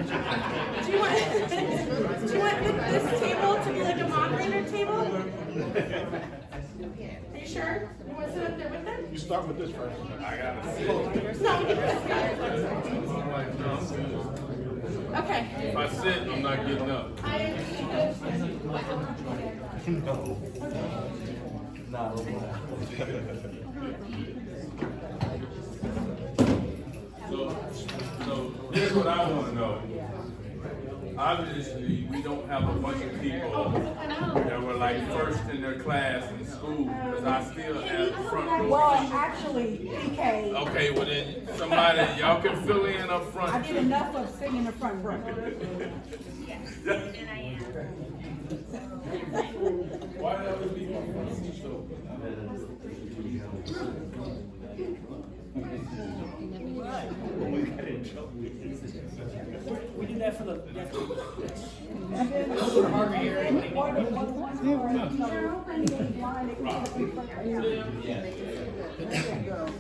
Do you want this table to be like a moderator table? Are you sure? You want to sit up there with them? You start with this first. I got it. No, we can do this guy. Okay. If I sit, I'm not getting up. So here's what I want to know. Obviously, we don't have a bunch of people that were like first in their class in school, because I still have front row Well, seats. actually, PK, Okay, well then, somebody, y'all can fill in up front. I did enough of sitting in the front row. Why did other people front seats though? We did that for the.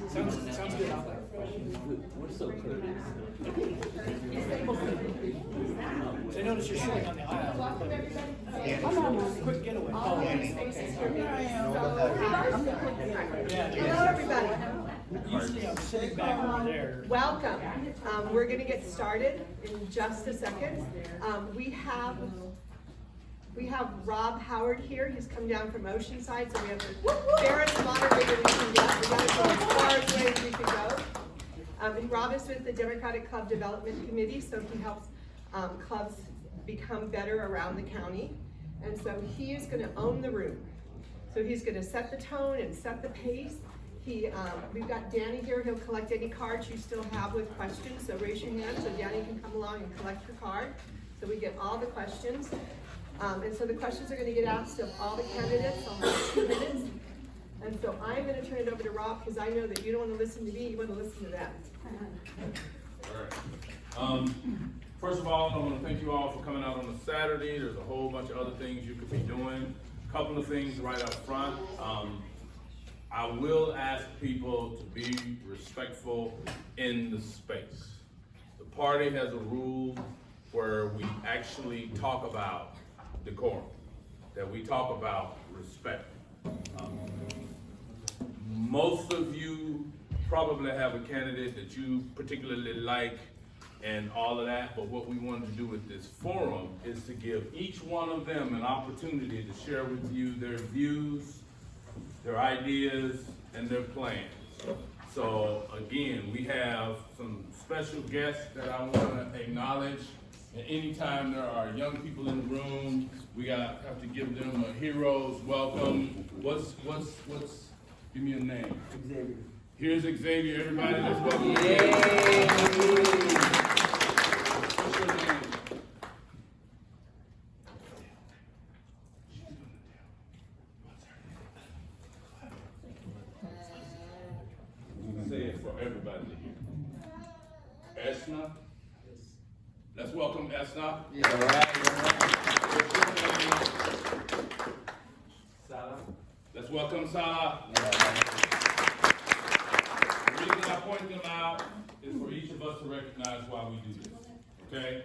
Sounds good. We're so courteous. I noticed you're showing on the aisle. Quick getaway. Hello, everybody. Usually I'm sitting back over there. Welcome. We're going to get started in just a second. We have Rob Howard here. He's come down from Oceanside, so we have the fairest moderator we can get. We got to go as far away as we can go. And Rob is with the Democratic Club Development Committee, so he helps clubs become better around the county. And so he is going to own the room. So he's going to set the tone and set the pace. We've got Danny here. He'll collect any cards you still have with questions. So raise your hand so Danny can come along and collect your card. So we get all the questions. And so the questions are going to get asked of all the candidates. I'll have 2 minutes. And so I'm going to turn it over to Rob because I know that you don't want to listen to me. You want to listen to them. All right. First of all, I want to thank you all for coming out on a Saturday. There's a whole bunch of other things you could be doing. A couple of things right up front. I will ask people to be respectful in the space. The party has a rule where we actually talk about decorum, that we talk about respect. Most of you probably have a candidate that you particularly like and all of that, but what we wanted to do with this forum is to give each one of them an opportunity to share with you their views, their ideas, and their plans. So again, we have some special guests that I want to acknowledge. And anytime there are young people in the room, we have to give them a hero's welcome. What's give me a name. Xavier. Here's Xavier, everybody, let's welcome Xavier. What's your name? Say it for everybody to hear. Esna? Let's welcome Esna. Salah. Let's welcome Salah. The reason I point them out is for each of us to recognize why we do this, okay?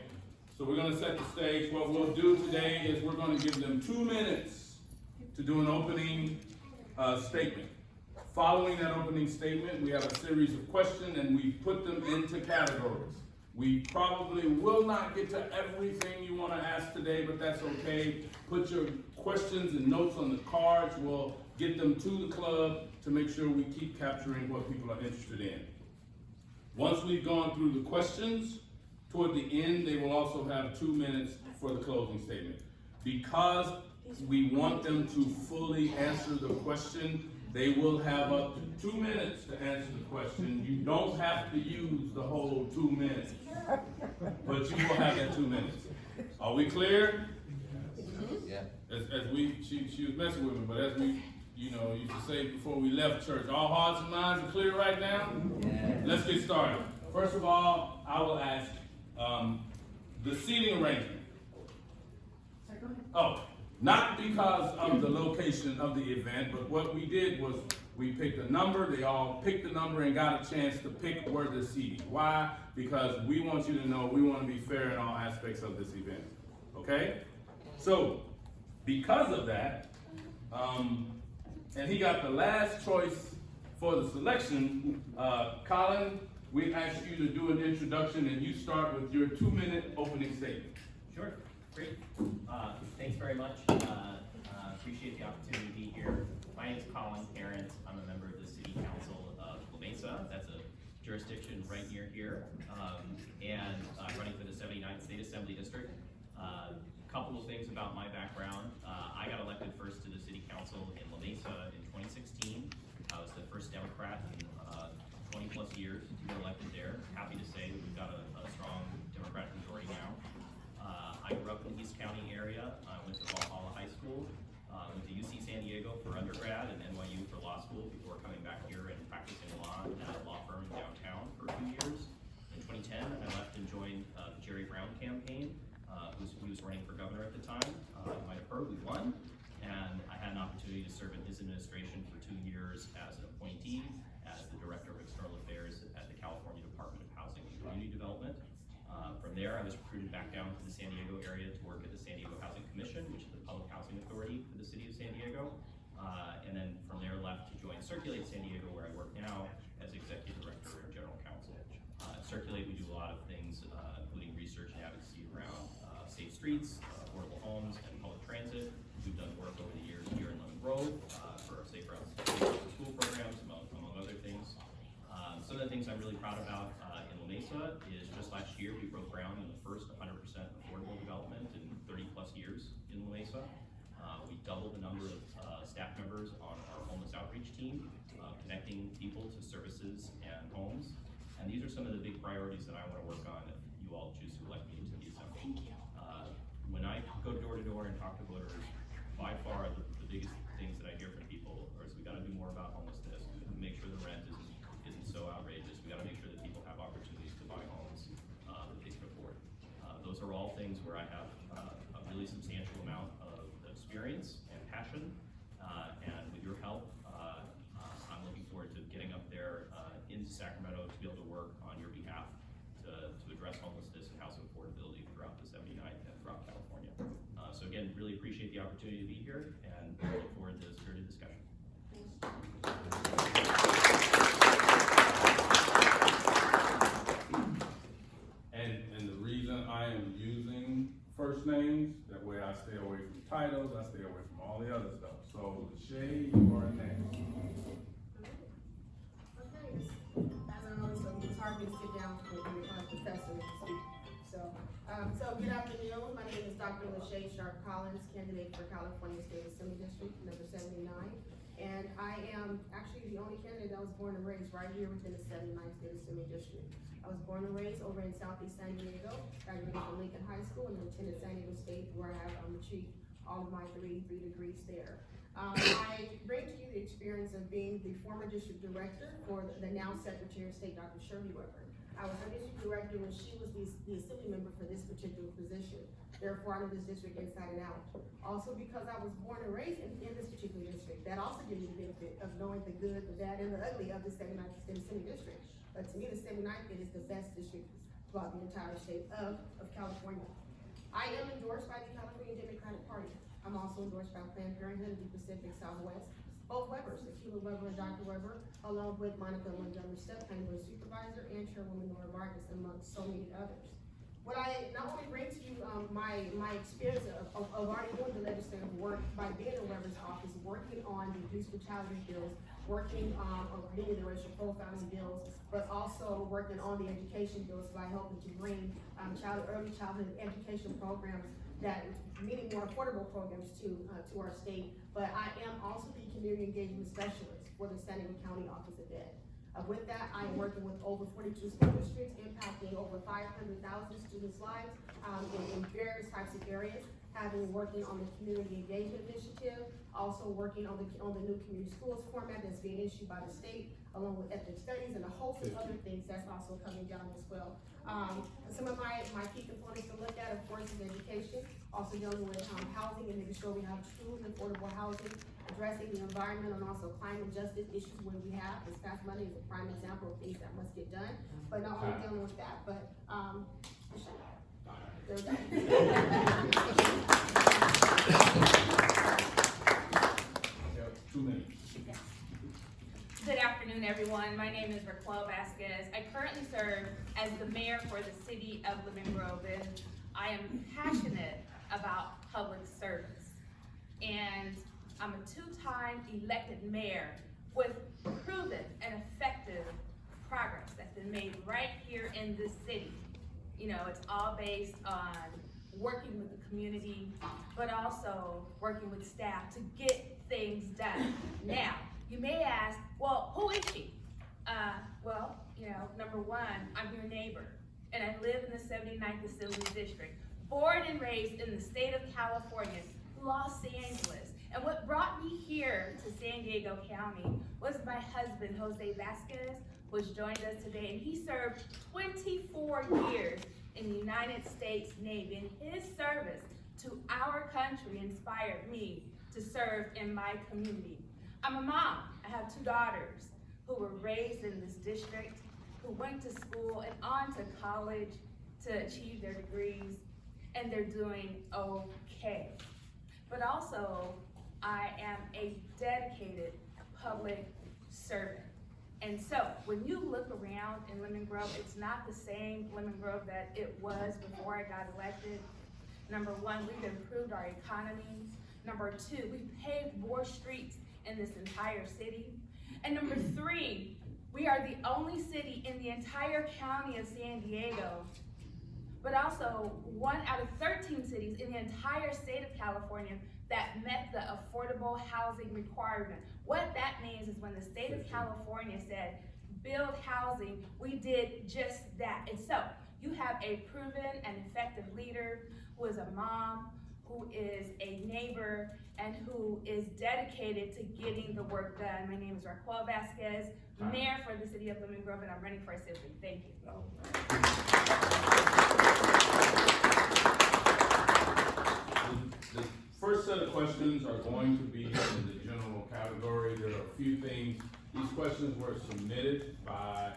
So we're gonna set the stage. What we'll do today is we're gonna give them 2 minutes to do an opening statement. Following that opening statement, we have a series of questions and we put them into categories. We probably will not get to everything you want to ask today, but that's okay. Put your questions and notes on the cards. We'll get them to the club to make sure we keep capturing what people are interested in. Once we've gone through the questions, toward the end, they will also have 2 minutes for the closing statement. Because we want them to fully answer the question, they will have up to 2 minutes to answer the question. You don't have to use the whole 2 minutes, but you will have that 2 minutes. Are we clear? Yeah. She was messing with me, but as we, used to say before we left church, all hearts and minds are clear right now? Yeah. Let's get started. First of all, I will ask the seating arrangement. Oh, not because of the location of the event, but what we did was We picked a number, they all picked the number and got a chance to pick where they're seated. Why? Because we want you to know we want to be fair in all aspects of this event, okay? So, because of that, and he got the last choice for the selection, Colin, we asked you to do an introduction and you start with your 2-minute opening statement. Sure, great. Thanks very much. Appreciate the opportunity to be here. My name is Colin Parent. I'm a member of the City Council of La Mesa. That's a jurisdiction right near here. And I'm running for the 79th State Assembly District. Couple of things about my background. I got elected first to the City Council in La Mesa in 2016. I was the first Democrat in 20 plus years to get elected there. Happy to say that we've got a strong Democratic majority now. I grew up in the East County area. I went to Valhalla High School, went to UC San Diego for undergrad and NYU for law school before coming back here and practicing law at a law firm in downtown for a few years. In 2010, I left and joined the Jerry Brown campaign. Who was running for governor at the time. You might have heard we won, and I had an opportunity to serve in his administration for 2 years as an appointee, as the Director of External Affairs at the California Department of Housing and Community Development. From there, I was recruited back down to the San Diego area to work at the San Diego Housing Commission, which is the public housing authority for the city of San Diego. And then from there left to join Circulate San Diego, where I work now as Executive Director and General Counsel. At Circulate, we do a lot of things, including research and advocacy around safe streets, affordable homes, and public transit. We've done work over the years here in Lemon Grove for our Safe Routes to School programs, among other things. Some of the things I'm really proud about in La Mesa is just last year we broke ground in the first 100% affordable development in 30 plus years in La Mesa. We doubled the number of staff members on our homeless outreach team, connecting people to services and homes. And these are some of the big priorities that I want to work on if you all choose to elect me into the assembly. When I go door to door and talk to voters, by far the biggest things that I hear from people is we got to do more about homelessness. We got to make sure the rent isn't so outrageous. We got to make sure that people have opportunities to buy homes that they can afford. Those are all things where I have a really substantial amount of experience and passion. And with your help, I'm looking forward to getting up there into Sacramento to be able to work on your behalf to address homelessness and housing affordability throughout the 79th and throughout California. So again, really appreciate the opportunity to be here and look forward to a spirited discussion. And the reason I am using first names, that way I stay away from titles, I stay away from all the other stuff. So, Shay, you are next. Okay, as I always say, it's hard for me to sit down when you're a professor and speak. So good afternoon. My name is Dr. LaShae Sharp Collins, candidate for California State Assembly District number 79. And I am actually the only candidate that was born and raised right here within the 79th State Assembly District. I was born and raised over in Southeast San Diego, graduated from Lincoln High School, and then attended San Diego State, where I have achieved all of my three degrees there. I bring to you the experience of being the former district director for the now Secretary of State, Dr. Shirley Weber. I was her district director when she was the assembly member for this particular position. Therefore, I know this district inside and out. Also, because I was born and raised in this particular district, that also gives me the benefit of knowing the good, the bad, and the ugly of the 79th State Assembly District. But to me, the 79th is the best district throughout the entire state of California. I am endorsed by the California Democratic Party. I'm also endorsed by Planned Parenthood of the Pacific Southwest. Both Webers, Akilah Weber and Dr. Weber, along with Monica Montgomery Step, Planning Board Supervisor, and Chairwoman Nora Vargas, amongst so many others. What I not only bring to you my experience of already doing the legislative work by being in Weber's office, working on the abuse brutality bills, working on many of the racial profiling bills, but also working on the education bills by helping to bring early childhood education programs, that many more affordable programs to our state. But I am also the community engagement specialist for the San Diego County Office of Ed. With that, I am working with over 42 school districts, impacting over 500,000 students' lives in various types of areas. working on the community engagement initiative, also working on the new community schools format that's being issued by the state, along with ethnic studies and a host of other things that's also coming down as well. Some of my key components to look at, of course, is education, also dealing with housing and making sure we have truly affordable housing, addressing the environmental and also climate justice issues when we have. This past Monday is a prime example of things that must get done, but not only dealing with that, but, there we go. 2 minutes. Good afternoon, everyone. My name is Raquel Vasquez. I currently serve as the mayor for the city of Lemon Grove, and I am passionate about public service. And I'm a two-time elected mayor with proven and effective progress that's been made right here in this city. You know, it's all based on working with the community, but also working with staff to get things done. Now, you may ask, well, who is she? Well, you know, number one, I'm your neighbor, and I live in the 79th Assembly District, born and raised in the state of California, Los Angeles. And what brought me here to San Diego County was my husband, Jose Vasquez, which joined us today, and he served 24 years in the United States Navy, and his service to our country inspired me to serve in my community. I'm a mom. I have 2 daughters who were raised in this district, who went to school and on to college to achieve their degrees, and they're doing okay. But also, I am a dedicated public servant. And so, when you look around in Lemon Grove, it's not the same Lemon Grove that it was before I got elected. Number one, we've improved our economy. Number two, we've paved more streets in this entire city. And number 3, we are the only city in the entire county of San Diego, but also 1 out of 13 cities in the entire state of California that met the affordable housing requirement. What that means is when the state of California said, build housing, we did just that. And so, you have a proven and effective leader who is a mom, who is a neighbor, and who is dedicated to getting the work done. My name is Raquel Vasquez, mayor for the city of Lemon Grove, and I'm running for assembly. Thank you. The first set of questions are going to be in the general category. There are a few things. These questions were submitted by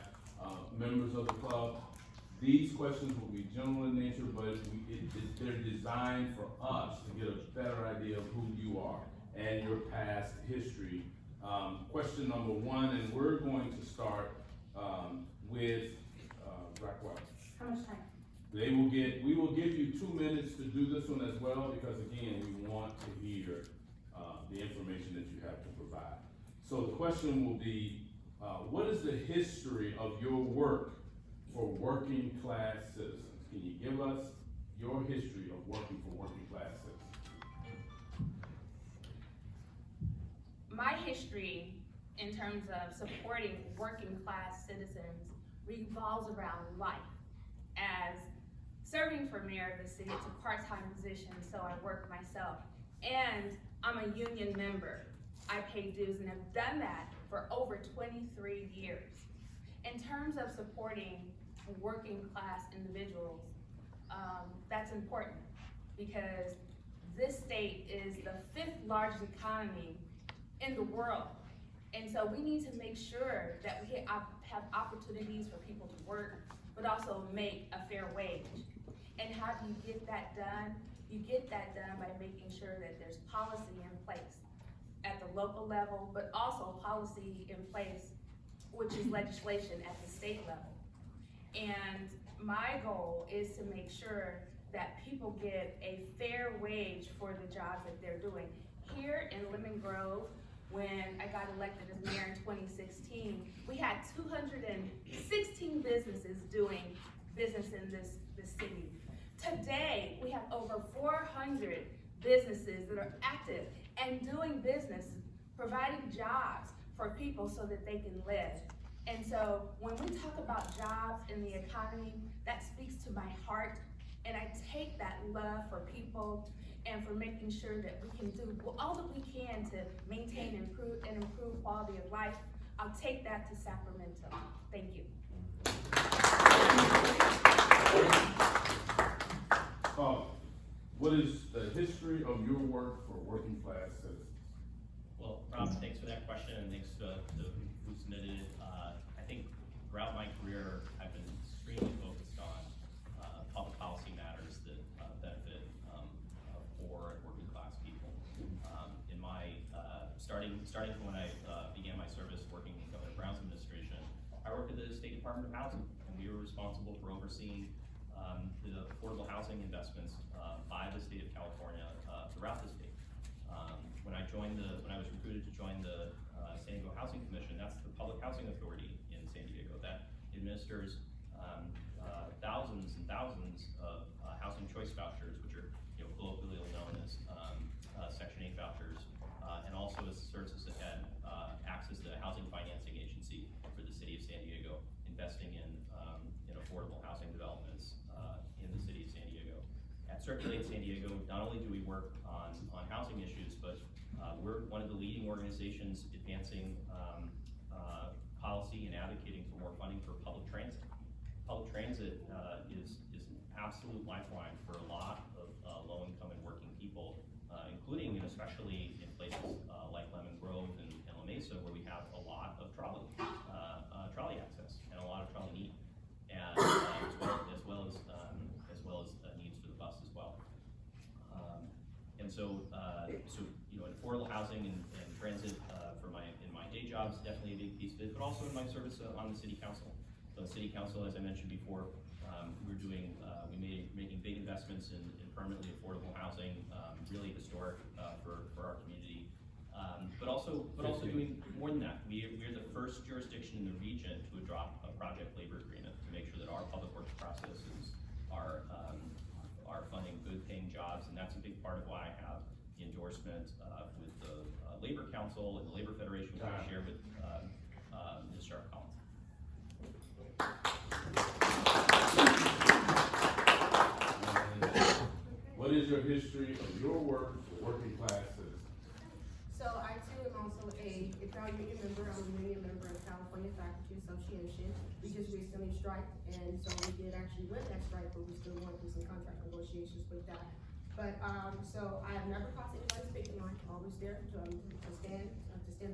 members of the club. These questions will be general in nature, but they're designed for us to get a better idea of who you are and your past history. Question number 1, and we're going to start with Raquel. How much time? We will give you 2 minutes to do this one as well, because again, we want to hear the information that you have to provide. So the question will be, what is the history of your work for working class citizens? Can you give us your history of working for working class citizens? My history in terms of supporting working class citizens revolves around life. As serving for mayor of the city, it's a part-time position, so I work myself. And I'm a union member. I pay dues and have done that for over 23 years. In terms of supporting working class individuals, that's important because this state is the 5th largest economy in the world. And so we need to make sure that we have opportunities for people to work, but also make a fair wage. And how do you get that done? You get that done by making sure that there's policy in place at the local level, but also policy in place, which is legislation at the state level. And my goal is to make sure that people get a fair wage for the jobs that they're doing. Here in Lemon Grove, when I got elected as mayor in 2016, we had 216 businesses doing business in this city. Today, we have over 400 businesses that are active and doing business, providing jobs for people so that they can live. And so when we talk about jobs in the economy, that speaks to my heart And I take that love for people and for making sure that we can do all that we can to maintain and improve quality of life. I'll take that to Sacramento. Thank you. What is the history of your work for working class citizens? Well, Rob, thanks for that question, and thanks to who submitted it. I think throughout my career, I've been extremely focused on public policy matters that benefit poor and working class people. In my starting from when I began my service working in Governor Brown's administration, I worked at the State Department of Housing, and we were responsible for overseeing the affordable housing investments by the state of California throughout the state. When I was recruited to join the San Diego Housing Commission, that's the public housing authority in San Diego that administers thousands and thousands of housing choice vouchers, which are colloquially known as Section 8 vouchers, and also serves as acts as the housing financing agency for the city of San Diego, investing in affordable housing developments in the city of San Diego. At Circulate San Diego, not only do we work on housing issues, but we're one of the leading organizations advancing policy and advocating for more funding for public transit. Public transit is an absolute lifeline for a lot of low-income and working people, including and especially in places like Lemon Grove and La Mesa, where we have a lot of trolley access and a lot of trolley need, and as well as needs for the bus as well. Affordable housing and transit in my day job is definitely a big piece of it, but also in my service on the city council. So the city council, as I mentioned before, making big investments in permanently affordable housing, really historic for our community. But also doing more than that. We're the first jurisdiction in the region to adopt a project labor agreement to make sure that our public works processes are funding good paying jobs, and that's a big part of why I have the endorsement with the Labor Council and the Labor Federation, which I share with Ms. Sharp Collins. What is your history of your work for working class citizens? So I too am also a proud union member. I'm a union member of California Faculty Association. We just recently striked, and so we did actually win that strike, but we're still going through some contract negotiations with that. But so I have never crossed anybody's picket line. Always there to stand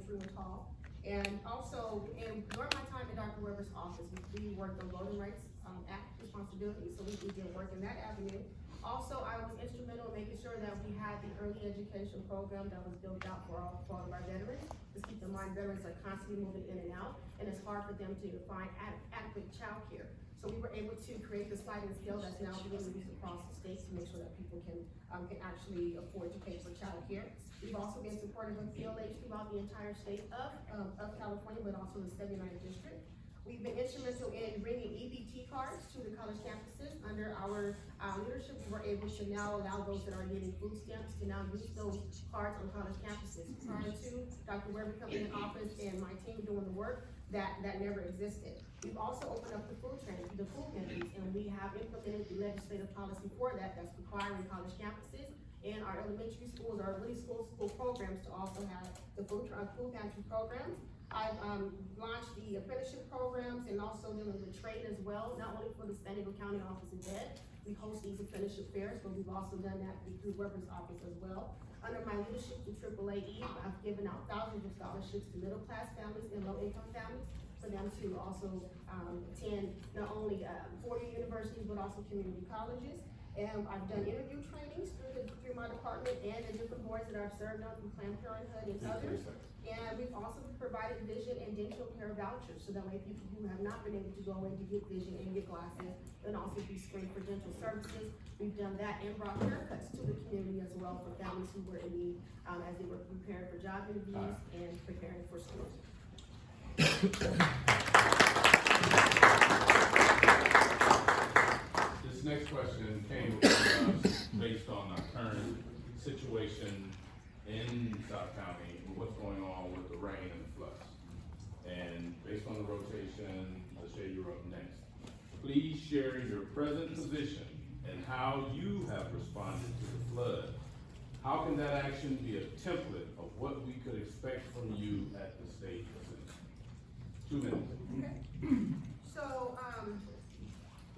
true and tall. And also, during my time in Dr. Weber's office, we worked on Voting Rights Act responsibilities, so we did work in that avenue. Also, I was instrumental in making sure that we had the early education program that was built out for all of our veterans. Just keep in mind, veterans are constantly moving in and out, and it's hard for them to find adequate child care. So we were able to create the sliding scale that's now being used across the state to make sure that people can actually afford to pay for child care. We've also been supportive of PLH throughout the entire state of California, but also the 79th district. We've been instrumental in bringing EBT cards to the college campuses. Under our leadership, we were able to now allow those that are getting food stamps to now use those cards on college campuses. Prior to Dr. Weber coming in office and my team doing the work, that never existed. We've also opened up the food pantries, and we have implemented the legislative policy for that that's requiring college campuses and our elementary schools, our really school programs to also have the food pantry programs. I've launched the apprenticeship programs and also dealing with trade as well, not only for the San Diego County Office of Ed. We host these apprenticeship fairs, but we've also done that through Weber's office as well. Under my leadership through AAAE, I've given out thousands of scholarships to middle-class families and low-income families for them to also attend not only four-year universities, but also community colleges. And I've done interview trainings through my department and the different boards that I've served on through Planned Parenthood and others. And we've also provided vision and dental care vouchers, so that way people who have not been able to go in to get vision and get glasses and also be screened for dental services. We've done that and brought haircuts to the community as well for families who were in need as they were preparing for job interviews and preparing for school. This next question came to us based on our current situation in South County, and what's going on with the rain and the floods. And based on the rotation, Lachey, you're up next. Please share your present position and how you have responded to the flood. How can that action be a template of what we could expect from you at the state assembly? 2 minutes. So,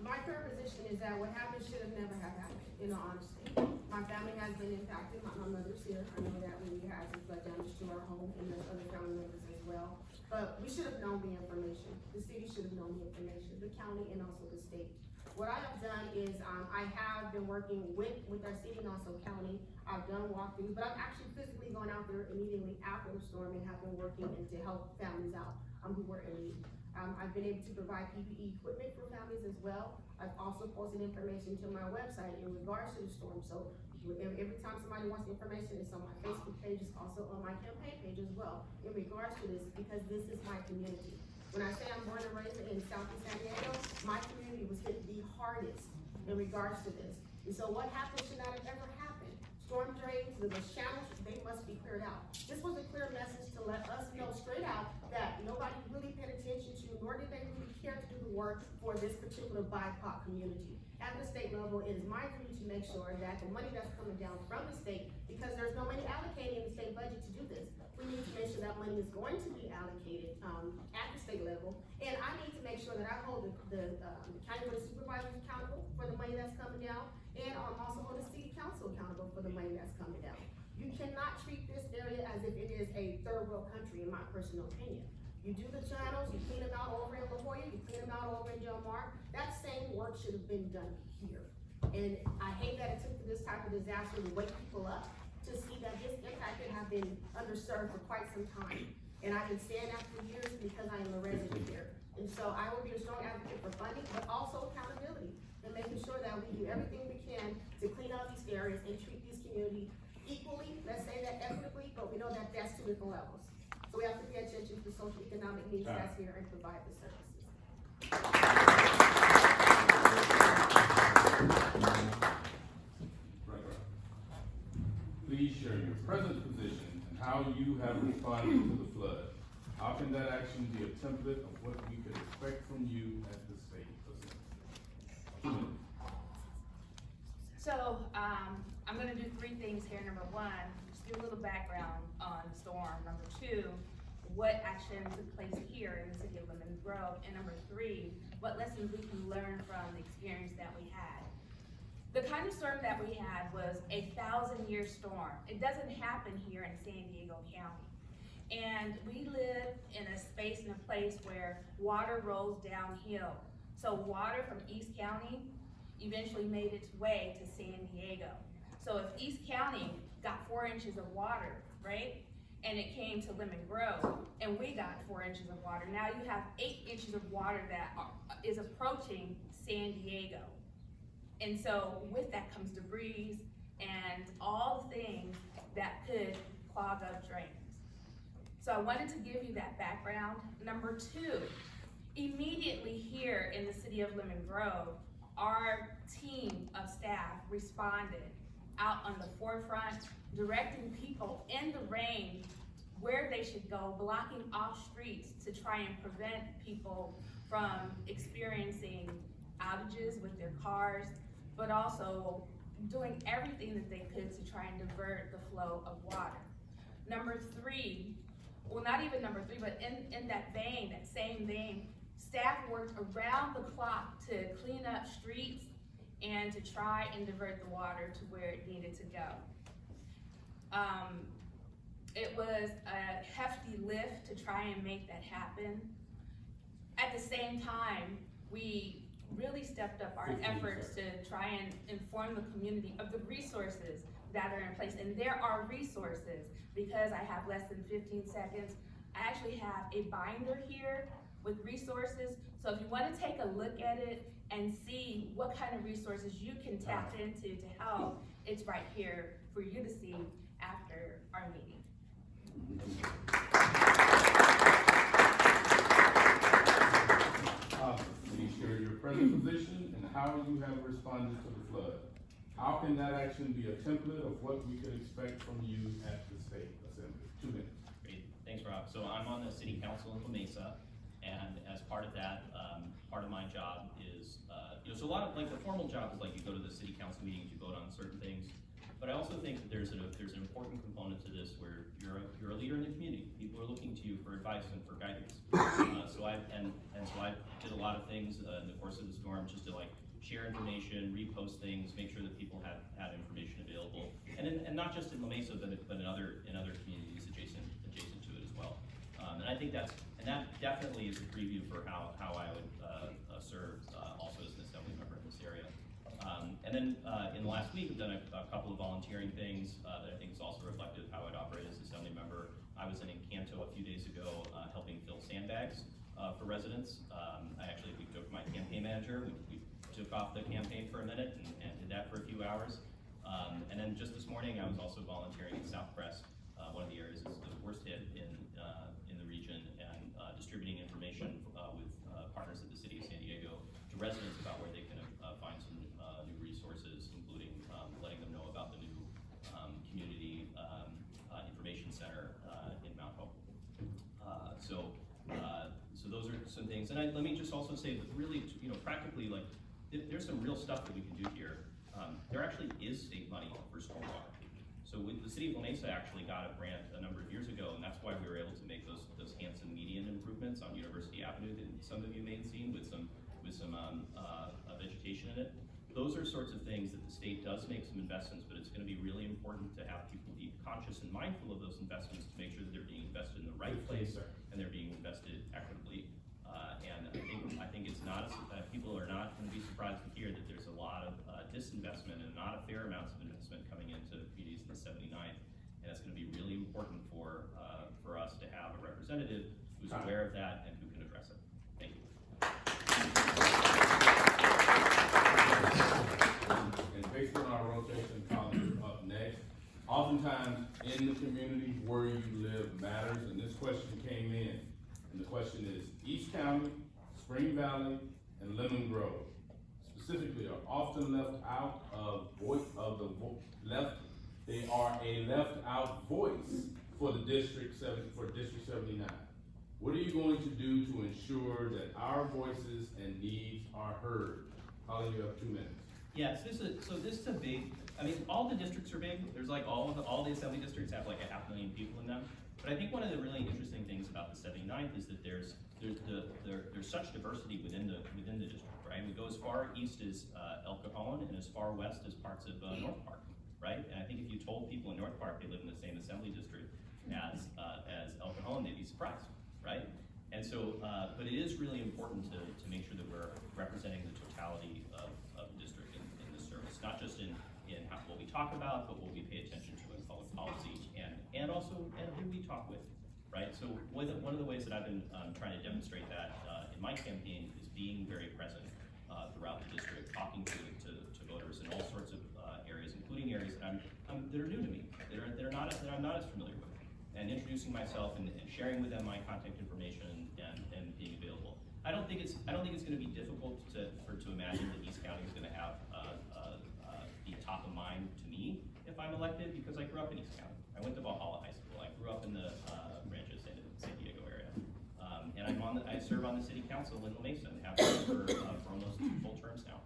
my current position is that what happened should have never have happened, in all honesty. My family has been impacted, my mother's here, I know that we had some flood damage to our home and there's other family members as well. But we should have known the information, the city should have known the information, the county and also the state. What I have done is, I have been working with our city and also county. I've done walkthroughs, but I'm actually physically going out there immediately after the storm and have been working and to help families out, who were in need. I've been able to provide PPE equipment for families as well. I've also posted information to my website in regards to the storm. So every time somebody wants information, it's on my Facebook page, it's also on my campaign page as well, in regards to this, because this is my community. When I say I'm born and raised in Southeast San Diego, my community was hit the hardest in regards to this. And so what happened should not have ever happened. Storm drains, the channels, they must be cleared out. This was a clear message to let us know straight out that nobody really paid attention to, nor did they really care to do the work for this particular BIPOC community. At the state level, it is my duty to make sure that the money that's coming down from the state, because there's no money allocated in the state budget to do this, we need to make sure that money is going to be allocated at the state level. And I need to make sure that I hold the county board of supervisors accountable for the money that's coming down, and also hold the city council accountable for the money that's coming down. You cannot treat this area as if it is a third world country, in my personal opinion. You do the channels, you clean them out over in La Jolla, you clean them out over in Del Mar. That same work should have been done here. And I hate that it took this type of disaster to wake people up to see that this impact could have been underserved for quite some time. And I've been saying that for years because I am a resident here. And so I will be a strong advocate for funding, but also accountability, and making sure that we do everything we can to clean up these areas and treat these communities equally, let's say that equitably, but we know that that's 2 different levels. So we have to pay attention to the social economic needs that's here and provide the services. Right. Please share your present position and how you have responded to the flood. How can that action be a template of what we could expect from you at the state assembly? 2 minutes. So, I'm gonna do 3 things here. Number 1, just give a little background on the storm. Number 2, what action took place here in the city of Lemon Grove. And number 3, what lessons we can learn from the experience that we had. The kind of storm that we had was a 1,000-year storm. It doesn't happen here in San Diego County. And we live in a space and a place where water rolls downhill. So water from East County eventually made its way to San Diego. So if East County got 4 inches of water, right? And it came to Lemon Grove, and we got 4 inches of water. Now you have 8 inches of water that is approaching San Diego. And so with that comes debris and all the things that could clog up drains. So I wanted to give you that background. Number 2, immediately here in the city of Lemon Grove, our team of staff responded out on the forefront, directing people in the rain where they should go, blocking off streets to try and prevent people from experiencing outages with their cars, but also doing everything that they could to try and divert the flow of water. Number 3, well, not even number 3, but in that vein, that same vein, staff worked around the clock to clean up streets and to try and divert the water to where it needed to go. It was a hefty lift to try and make that happen. At the same time, we really stepped up our efforts to try and inform the community of the resources that are in place. And there are resources. Because I have less than 15 seconds, I actually have a binder here with resources. So if you want to take a look at it and see what kind of resources you can tap into to help, it's right here for you to see after our meeting. Please share your present position and how you have responded to the flood. How can that action be a template of what we could expect from you at the state assembly? 2 minutes. Great, thanks Rob. So I'm on the city council in La Mesa, and as part of that, part of my job is so a lot of, like, the formal job is like you go to the city council meetings, you vote on certain things. But I also think that there's an important component to this where you're a leader in the community. People are looking to you for advice and for guidance. So I did a lot of things in the course of the storm just to like share information, repost things, make sure that people had information available, and not just in La Mesa, but in other communities adjacent to it as well. And I think that definitely is a preview for how I would serve also as an assembly member in this area. And then in the last week, I've done a couple of volunteering things that I think is also reflective of how I'd operate as an assembly member. I was in Encanto a few days ago helping fill sandbags for residents. We took my campaign manager, we took off the campaign for a minute and did that for a few hours. And then just this morning, I was also volunteering in South Crest, one of the areas that's the worst hit in the region, and distributing information with partners at the City of San Diego to residents about where they can find some new resources, including letting them know about the new community information center in Mount Hope. So those are some things. And let me just also say that really, practically, like, there's some real stuff that we can do here. There actually is state money for stormwater. So the city of La Mesa actually got a grant a number of years ago, and that's why we were able to make those Hanson median improvements on University Avenue that some of you may have seen with some vegetation in it. Those are sorts of things that the state does make some investments, but it's going to be really important to have people be conscious and mindful of those investments to make sure that they're being invested in the right place and they're being invested equitably. And I think it's not, people are not going to be surprised to hear that there's a lot of disinvestment and not a fair amounts of investment coming into communities in the 79th. And it's going to be really important for us to have a representative who's aware of that and who can address it. Thank you. And based on our rotation, Colin, you're up next. Oftentimes in the community where you live matters, and this question came in. And the question is, East County, Spring Valley, and Lemon Grove specifically are often left out of they are a left out voice for the District 79. What are you going to do to ensure that our voices and needs are heard? Colin, you have 2 minutes. Yes, this is a big, all the districts are big. There's like all the assembly districts have like 500,000 people in them. But I think one of the really interesting things about the 79th is that there's such diversity within the district, right? We go as far east as El Cajon and as far west as parts of North Park, right? And I think if you told people in North Park they live in the same assembly district as El Cajon, they'd be surprised, right? And so, but it is really important to make sure that we're representing the totality of the district in this service, not just in what we talk about, but what we pay attention to in public policy, and also who we talk with, right? So one of the ways that I've been trying to demonstrate that in my campaign is being very present throughout the district, talking to voters in all sorts of areas, including areas that that are new to me, that I'm not as familiar with, and introducing myself and sharing with them my contact information and being available. I don't think it's going to be difficult to imagine that East County is going to have be top of mind to me if I'm elected, because I grew up in East County. I went to Valhalla High School. I grew up in the Rancho San Diego area, and I serve on the city council in La Mesa and have been for almost 2 full terms now.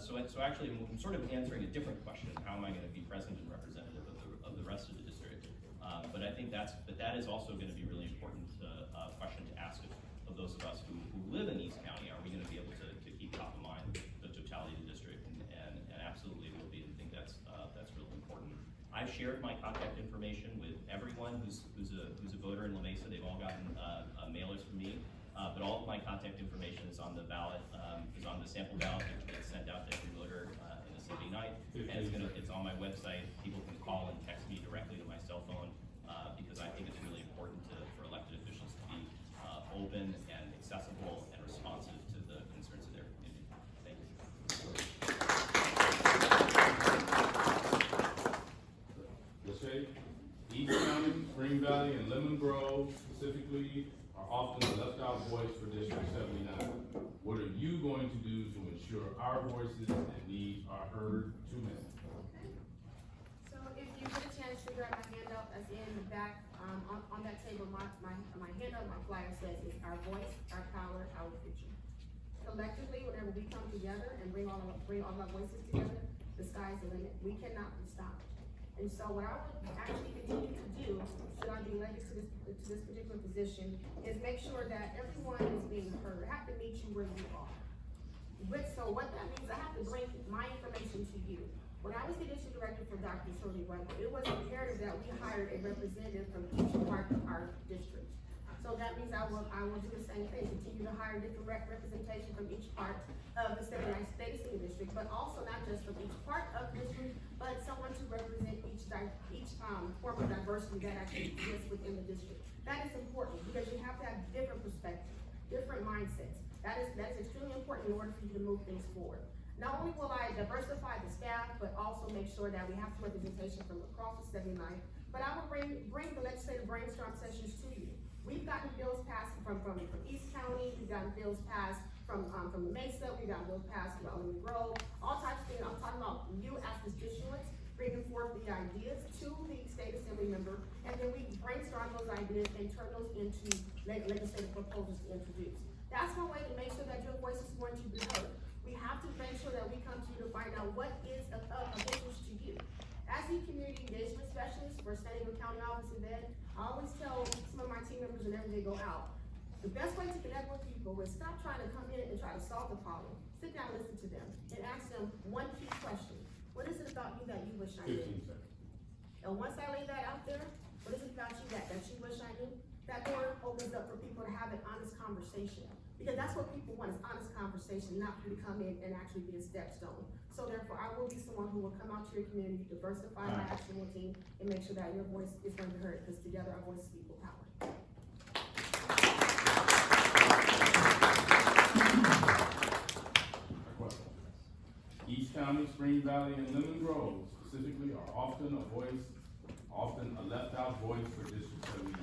So actually, I'm sort of answering a different question: how am I going to be present and representative of the rest of the district? But I think that is also going to be a really important question to ask of those of us who live in East County. Are we going to be able to keep top of mind the totality of the district? And absolutely will be. I think that's really important. I've shared my contact information with everyone who's a voter in La Mesa. They've all gotten mailers from me, but all of my contact information is on the ballot, is on the sample ballot, which gets sent out to every voter in Assembly night, and it's on my website. People can call and text me directly to my cell phone because I think it's really important for elected officials to be open and accessible and responsive to the concerns of their community. Thank you. East County, Spring Valley, and Lemon Grove specifically are often the left out voice for District 79. What are you going to do to ensure our voices and needs are heard? 2 minutes. So if you get a chance to grab my handout that's in the back, on that table, my handout, my flyer says, "It's our voice, our power, our future." So collectively, whenever we come together and bring all of our voices together, the sky's the limit. We cannot be stopped. And so what I would actually continue to do, should I be elected to this particular position, is make sure that everyone is being heard. I have to meet you where you are. So what that means, I have to bring my information to you. When I was the district director for Dr. Shirley Wendell, it was imperative that we hired a representative from each part of our district. So that means I will do the same thing, continue to hire different representation from each part of the 79th State Assembly District, but also not just from each part of the district, but someone to represent each form of diversity that actually exists within the district. That is important, because you have to have different perspectives, different mindsets. That is extremely important in order for you to move things forward. Not only will I diversify the staff, but also make sure that we have some representation from across the 79th, but I will bring the legislative brainstorm sessions to you. We've gotten bills passed from East County, we've gotten bills passed from Mesa, we've gotten bills passed from Lemon Grove, all types of things. I'm talking about you as constituents bringing forth the ideas to the state assembly member, and then we brainstorm those ideas and turn those into legislative proposals to introduce. That's one way to make sure that your voice is going to be heard. We have to make sure that we come to you to find out what is of interest to you. As the community engagement specialist for San Diego County Office of Ed, I always tell some of my team members whenever they go out, the best way to connect with people is stop trying to come in and try to solve the problem. Sit down, listen to them, and ask them one key question. What is it about you that you wish I knew? 15 seconds. And once I lay that out there, what is it about you that you wish I knew? That door opens up for people to have an honest conversation. Because that's what people want, is honest conversation, not for you to come in and actually be a stepstone. So therefore, I will be someone who will come out to your community, diversify my actual team, and make sure that your voice is going to be heard, because together our voices equal power. East County, Spring Valley, and Lemon Grove specifically are often a left out voice for District 79.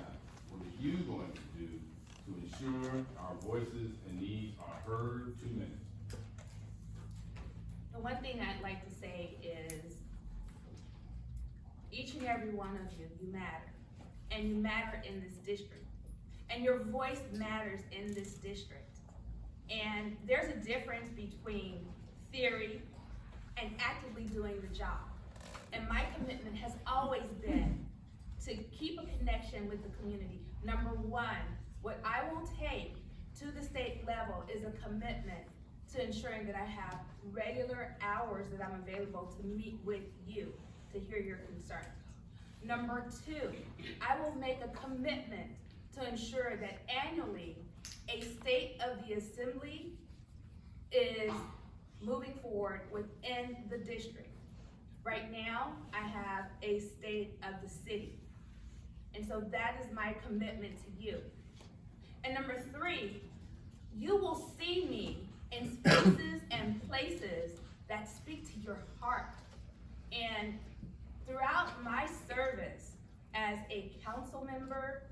What are you going to do to ensure our voices and needs are heard? 2 minutes. The one thing I'd like to say is, each and every one of you, you matter. And you matter in this district. And your voice matters in this district. And there's a difference between theory and actively doing the job. And my commitment has always been to keep a connection with the community. Number one, what I will take to the state level is a commitment to ensuring that I have regular hours that I'm available to meet with you, to hear your concerns. Number two, I will make a commitment to ensure that annually, a state of the assembly is moving forward within the district. Right now, I have a state of the city. And so that is my commitment to you. And number three, you will see me in spaces and places that speak to your heart. And throughout my service as a council member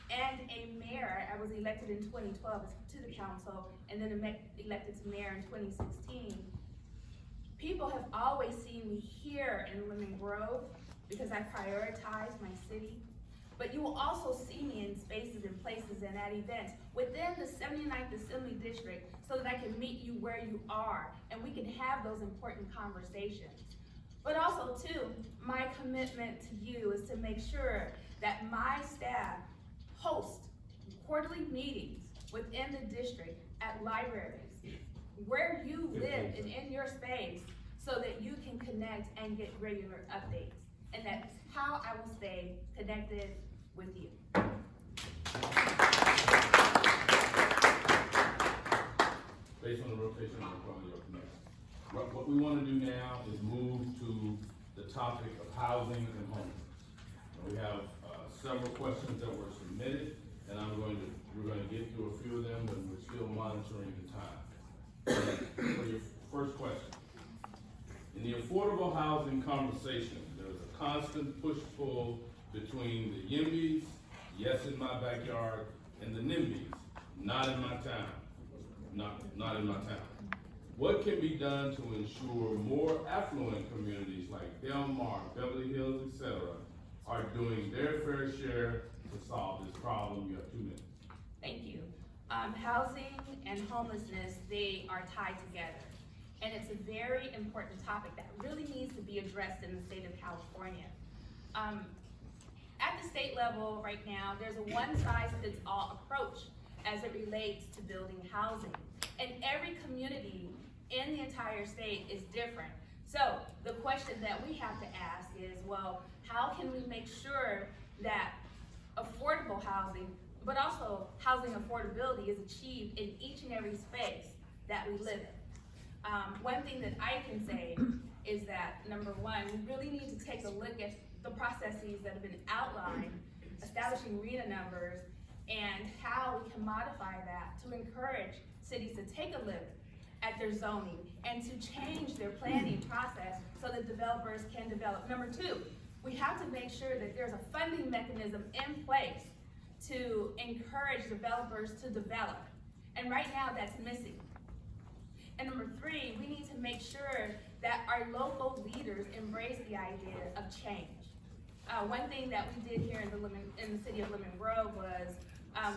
and a mayor, I was elected in 2012 to the council and then elected to mayor in 2016. People have always seen me here in Lemon Grove because I prioritize my city. But you will also see me in spaces and places and at events within the 79th Assembly District so that I can meet you where you are and we can have those important conversations. But also too, my commitment to you is to make sure that my staff host quarterly meetings within the district at libraries, where you live and in your space, so that you can connect and get regular updates. And that's how I will stay connected with you. Based on the rotation of your next. What we want to do now is move to the topic of housing and homelessness. We have several questions that were submitted, and we're going to get through a few of them, but we're still monitoring the time. For your first question, in the affordable housing conversation, there's a constant push-pull between the YIMBYs, yes in my backyard, and the NIMBYs, not in my town. Not in my town. What can be done to ensure more affluent communities like Del Mar, Beverly Hills, etc., are doing their fair share to solve this problem? You have 2 minutes. Thank you. Housing and homelessness, they are tied together. And it's a very important topic that really needs to be addressed in the state of California. At the state level right now, there's a one-size-fits-all approach as it relates to building housing. And every community in the entire state is different. So the question that we have to ask is, well, how can we make sure that affordable housing, but also housing affordability is achieved in each and every space that we live in? One thing that I can say is that, number one, we really need to take a look at the processes that have been outlined, establishing RENA numbers, and how we can modify that to encourage cities to take a look at their zoning and to change their planning process so that developers can develop. Number two, we have to make sure that there's a funding mechanism in place to encourage developers to develop. And right now that's missing. And number three, we need to make sure that our local leaders embrace the idea of change. One thing that we did here in the city of Lemon Grove was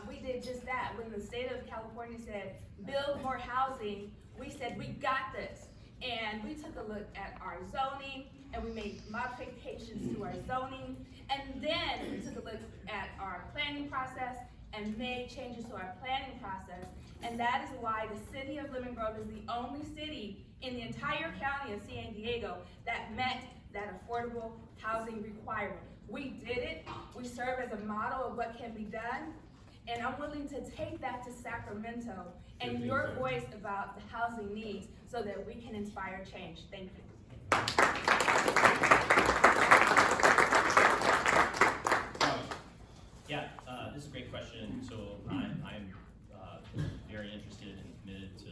we did just that. When the state of California said, build more housing, we said, we got this. And we took a look at our zoning, and we made modifications to our zoning, and then we took a look at our planning process and made changes to our planning process. And that is why the city of Lemon Grove is the only city in the entire county of San Diego that met that affordable housing requirement. We did it. We serve as a model of what can be done. And I'm willing to take that to Sacramento and your voice about the housing needs so that we can inspire change. Thank you. Yeah, this is a great question. So I'm very interested and committed to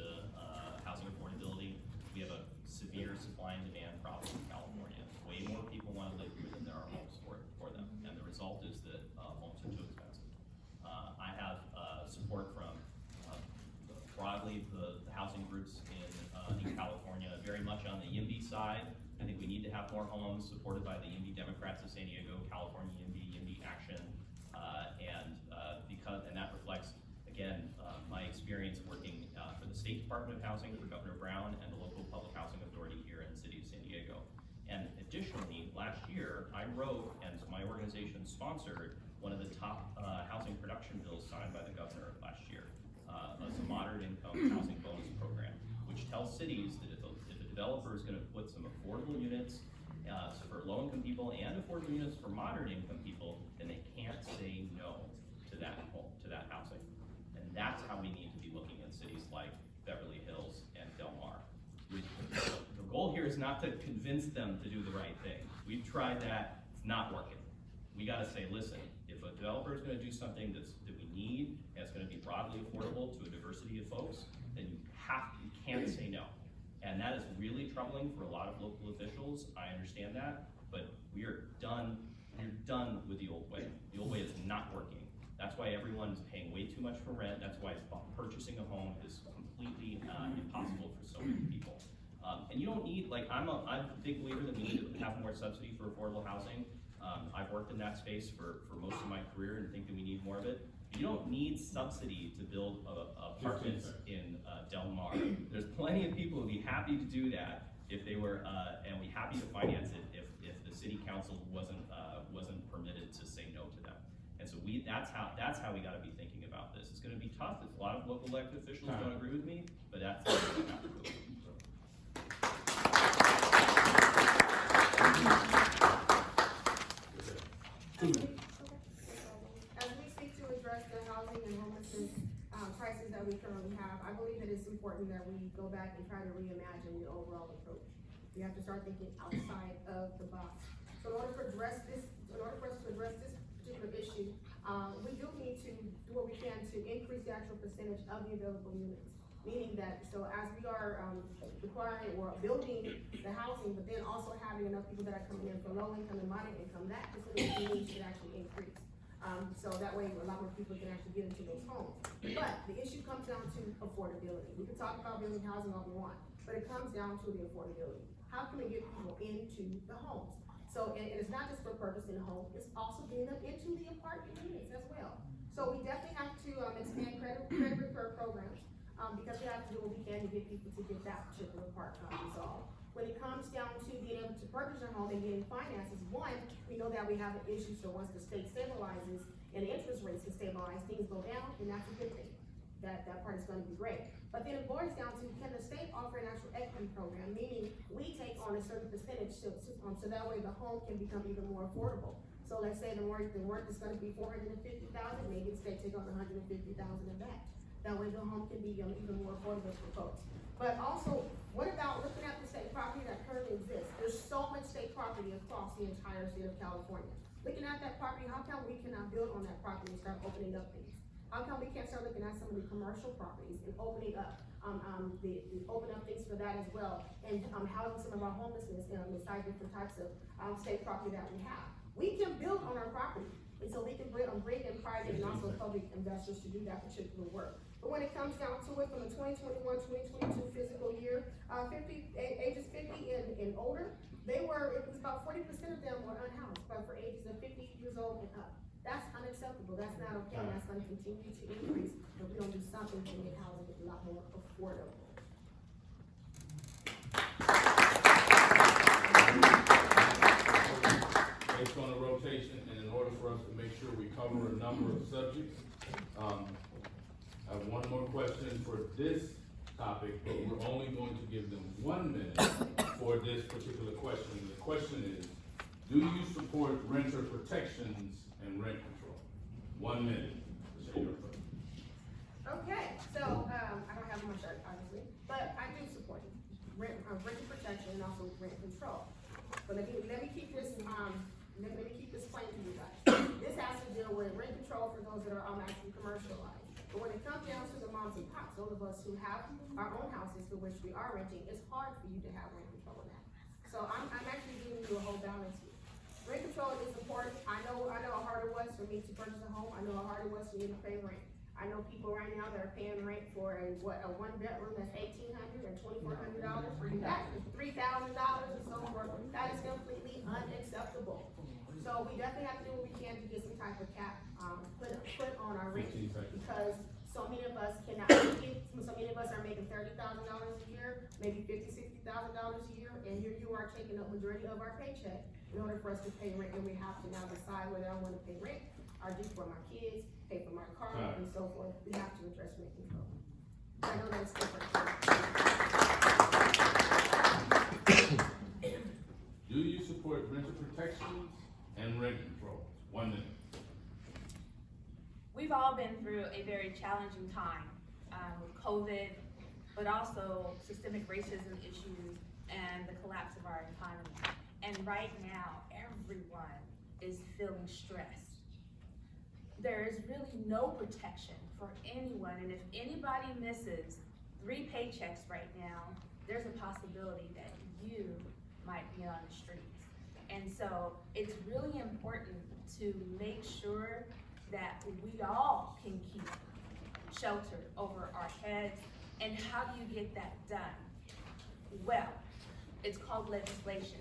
housing affordability. We have a severe supply and demand problem in California. Way more people want to live here than there are homes for them. And the result is that homes are too expensive. I have support from broadly the housing groups in California, very much on the YIMBY side. I think we need to have more homes supported by the YIMBY Democrats of San Diego, California YIMBY Action, and that reflects, again, my experience working for the State Department of Housing for Governor Brown and the local public housing authority here in the city of San Diego. And additionally, last year, I wrote, and my organization sponsored, one of the top housing production bills signed by the governor last year. It's a moderate income housing bonus program, which tells cities that if a developer is going to put some affordable units for low-income people and affordable units for moderate-income people, then they can't say no to that home, to that housing. And that's how we need to be looking at cities like Beverly Hills and Del Mar. The goal here is not to convince them to do the right thing. We've tried that, it's not working. We gotta say, listen, if a developer is gonna do something that we need, and it's gonna be broadly affordable to a diversity of folks, then you can't say no. And that is really troubling for a lot of local officials. I understand that, but we're done with the old way. The old way is not working. That's why everyone's paying way too much for rent. That's why purchasing a home is completely impossible for so many people. And you don't need, like, I'm a big believer that we need to have more subsidy for affordable housing. I've worked in that space for most of my career and think that we need more of it. You don't need subsidy to build apartments in Del Mar. There's plenty of people who'd be happy to do that if they were, and we'd be happy to finance it if the city council wasn't permitted to say no to them. And so that's how we got to be thinking about this. It's going to be tough. A lot of local elected officials don't agree with me, but that's how we have to do it. As we seek to address the housing and homelessness crisis that we currently have, I believe it is important that we go back and try to reimagine the overall approach. We have to start thinking outside of the box. So in order for us to address this particular issue, we do need to do what we can to increase the actual percentage of the available units. Meaning that, so as we are requiring or building the housing, but then also having enough people that are coming in for low income and moderate income, that percentage of needs should actually increase. So that way a lot more people can actually get into those homes. But the issue comes down to affordability. We can talk about building housing all we want, but it comes down to the affordability. How can we get people into the homes? So, and it's not just for purchasing a home, it's also getting them into the apartment units as well. So we definitely have to, expand credit repair programs, because we have to do what we can to get people to get that particular part, resolved. When it comes down to being able to purchase a home and getting finances, one, we know that we have an issue, so once the state stabilizes and the interest rates can stabilize, things go down, and that's a good thing. That part is gonna be great. But then it boils down to, can the state offer an actual equity program, meaning we take on a certain percentage, so that way the home can become even more affordable. So let's say the mortgage is gonna be $450,000, maybe the state take on $150,000 of that. That way the home can be even more affordable for folks. But also, what about looking at the state property that currently exists? There's so much state property across the entire state of California. Looking at that property, how come we cannot build on that property and start opening up things? How come we can't start looking at some of the commercial properties and opening up, open up things for that as well? And, housing some of our homelessness, inside different types of, state property that we have. We can build on our property, and so we can bring in private and also public investors to do that particular work. But when it comes down to it, from the 2021-2022 fiscal year, ages 50 and older, it was about 40% of them were unhoused, but for ages of 50 years old and up. That's unacceptable, that's not okay, that's gonna continue to increase if we don't do something to make housing a lot more affordable. Based on the rotation, and in order for us to make sure we cover a number of subjects, I have one more question for this topic, but we're only going to give them 1 minute for this particular question. The question is, do you support renter protections and rent control? 1 minute. Say your question. Okay, so, I don't have much, obviously, but I do support it. Rental protection and also rent control. But let me keep this, let me keep this plain to you guys. This has to deal with rent control for those that are actually commercialized. But when it comes down to the moms and pops, those of us who have our own houses for which we are renting, it's hard for you to have rent control in that. So I'm actually giving you a whole balance here. Rent control is important. I know how hard it was for me to purchase a home. I know how hard it was for me to pay rent. I know people right now that are paying rent for a 1-bedroom that's $1,800 and $2,400. That is $3,000 and so forth. That is completely unacceptable. So we definitely have to do what we can to get some type of cap put on our rent, because so many of us cannot make it. So many of us are making $30,000 a year, maybe $50,000, $60,000 a year, and here you are taking up majority of our paycheck in order for us to pay rent, and we have to now decide whether I want to pay rent or do for my kids, pay for my car, and so forth. We have to address rent control. I know that's different. Do you support renter protections and rent control? 1 minute. We've all been through a very challenging time with COVID, but also systemic racism issues and the collapse of our economy. And right now, everyone is feeling stressed. There is really no protection for anyone, and if anybody misses 3 paychecks right now, there's a possibility that you might be on the streets. And so it's really important to make sure that we all can keep shelter over our heads. And how do you get that done? Well, it's called legislation.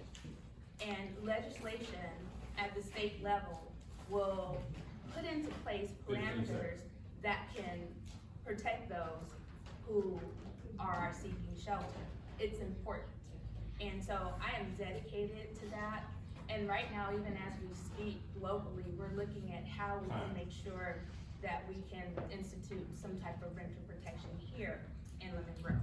And legislation at the state level will put into place parameters that can protect those who are seeking shelter. It's important. And so I am dedicated to that. And right now, even as we speak globally, we're looking at how we can make sure that we can institute some type of renter protection here in Lemon Grove.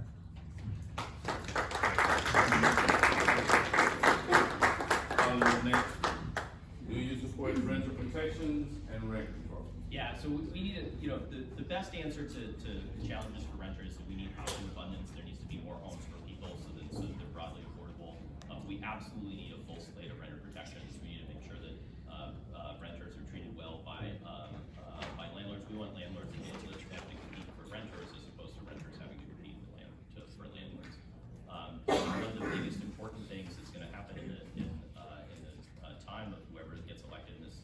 Next, do you support renter protections and rent control? Yeah, so we need the best answer to the challenges for renters is that we need housing abundance. There needs to be more homes for people so that they're broadly affordable. We absolutely need a full slate of renter protections. We need to make sure that renters are treated well by landlords. We want landlords to be able to have to compete for renters as opposed to renters having to compete for landlords. One of the biggest important things that's going to happen in the time of whoever gets elected in this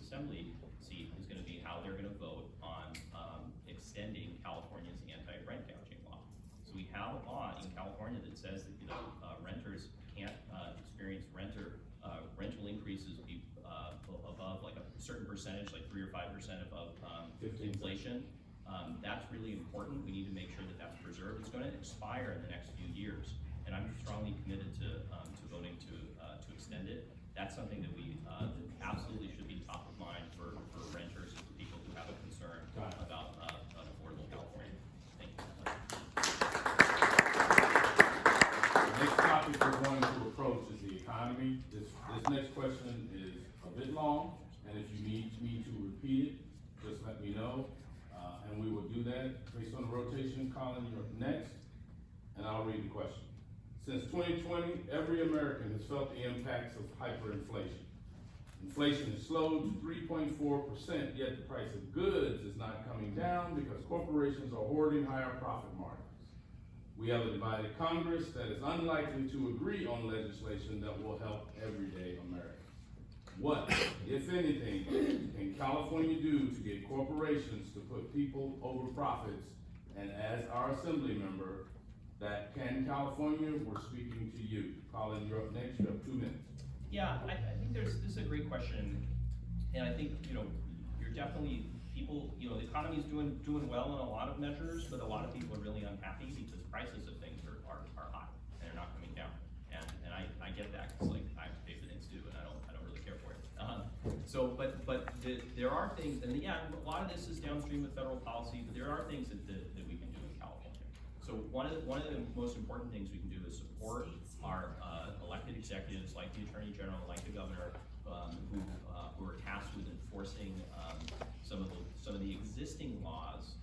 assembly seat is going to be how they're going to vote on extending California's anti-rent gouging law. So we have a law in California that says that renters can't experience rental increases above like a certain percentage, like 3 or 5% above 15%. inflation. That's really important. We need to make sure that that's preserved. It's going to expire in the next few years, and I'm strongly committed to voting to extend it. That's something that we that absolutely should be top of mind for renters and for people who have a concern about an affordable California. Thank you. The next topic we're going to approach is the economy. This next question is a bit long, and if you need me to repeat it, just let me know. And we will do that based on the rotation. Colin, you're up next, and I'll read the question. Since 2020, every American has felt the impacts of hyperinflation. Inflation has slowed to 3.4%, yet the price of goods is not coming down because corporations are hoarding higher profit margins. We have a divided Congress that is unlikely to agree on legislation that will help everyday Americans. What, if anything, can California do to get corporations to put people over profits? And as our assembly member, that can California, we're speaking to you. Colin, you're up next. You have 2 minutes. Yeah, I think this is a great question, and I think, you're definitely, people, the economy is doing well in a lot of measures, but a lot of people are really unhappy because prices of things are high, and they're not coming down. And I get that, because like, I have to pay for things too, and I don't really care for it. There are things, and yeah, a lot of this is downstream of federal policy, but there are things that we can do in California. So one of the most important things we can do is support our elected executives, like the Attorney General, like the Governor, who are tasked with enforcing some of the existing laws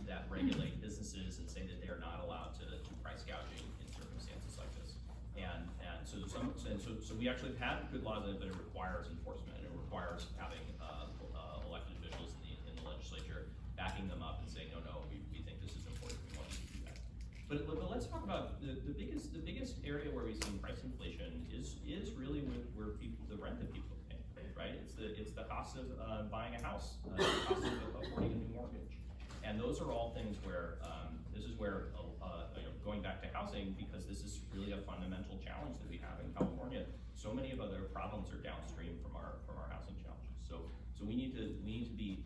that regulate businesses and say that they are not allowed to price gouging in circumstances like this. And so we actually have had good laws, but it requires enforcement, and it requires having elected officials in the legislature backing them up and saying, no, we think this is important, we want you to do that. But let's talk about the biggest area where we've seen price inflation is really where the rent that people pay, right? It's the cost of buying a house, the cost of affording a new mortgage. And those are all things where, this is where, going back to housing, because this is really a fundamental challenge that we have in California. So many of other problems are downstream from our housing challenges. So we need to be,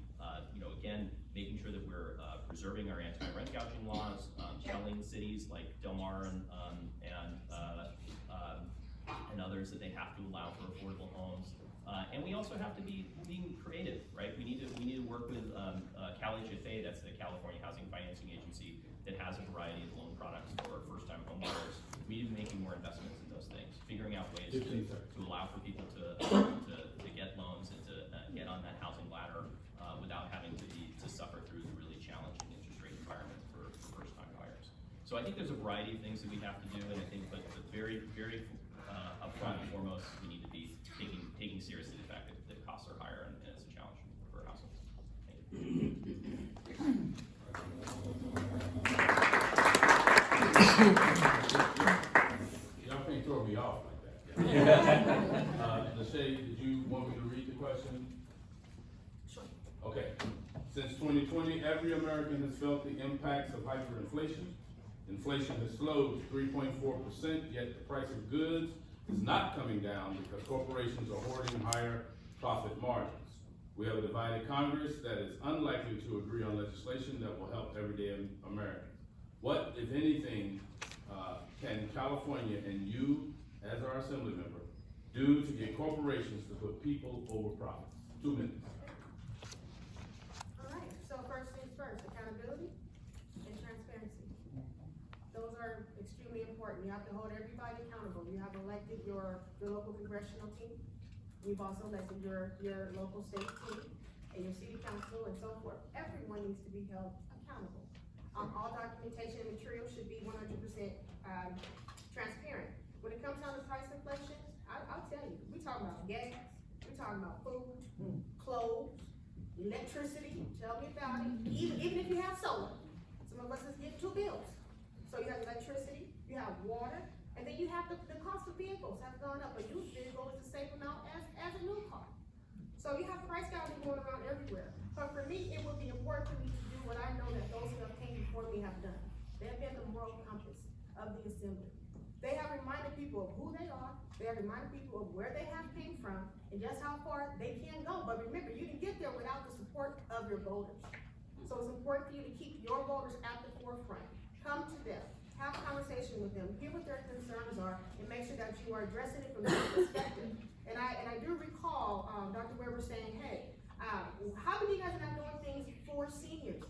again, making sure that we're preserving our anti-rent gouging laws, telling cities like Del Mar and others that they have to allow for affordable homes. And we also have to be being creative, right? We need to work with CalHFA, that's the California Housing Financing Agency, that has a variety of loan products for first-time home buyers. We need to be making more investments in those things, figuring out ways to allow for people to get loans and to get on that housing ladder without having to suffer through the really challenging interest rate environment for first-time buyers. So I think there's a variety of things that we have to do, and I think, but very, very upfront and foremost, we need to be taking seriously the fact that costs are higher, and it's a challenge for households. Thank you. Y'all can't throw me off like that. Lachey, did you want me to read the question? Sure. Okay. Since 2020, every American has felt the impacts of hyperinflation. Inflation has slowed to 3.4%, yet the price of goods is not coming down because corporations are hoarding higher profit margins. We have a divided Congress that is unlikely to agree on legislation that will help everyday Americans. What, if anything, can California and you, as our assembly member, do to get corporations to put people over profits? 2 minutes. All right, so first things first, accountability and transparency. Those are extremely important. You have to hold everybody accountable. You have elected your local congressional team. You've also elected your local state team and your city council and so forth. Everyone needs to be held accountable. All documentation and material should be 100% transparent. When it comes down to price inflation, I'll tell you, we talking about gas, we talking about food, clothes, electricity, tell me about it. Even if you have solar, some of us is getting 2 bills. So you have electricity, you have water, and then you have the cost of vehicles have gone up. A used vehicle is the same amount as a new car. So you have price gouging going around everywhere. But for me, it would be important for me to do what I know that those who have came before me have done. They have been the moral compass of the assembly. They have reminded people of who they are. They have reminded people of where they have came from, and just how far they can go. But remember, you can get there without the support of your voters. So it's important for you to keep your voters at the forefront. Come to them, have a conversation with them, hear what their concerns are, and make sure that you are addressing it from their perspective. And I do recall, Dr. Weber saying, hey, how many of you guys are not doing things for seniors?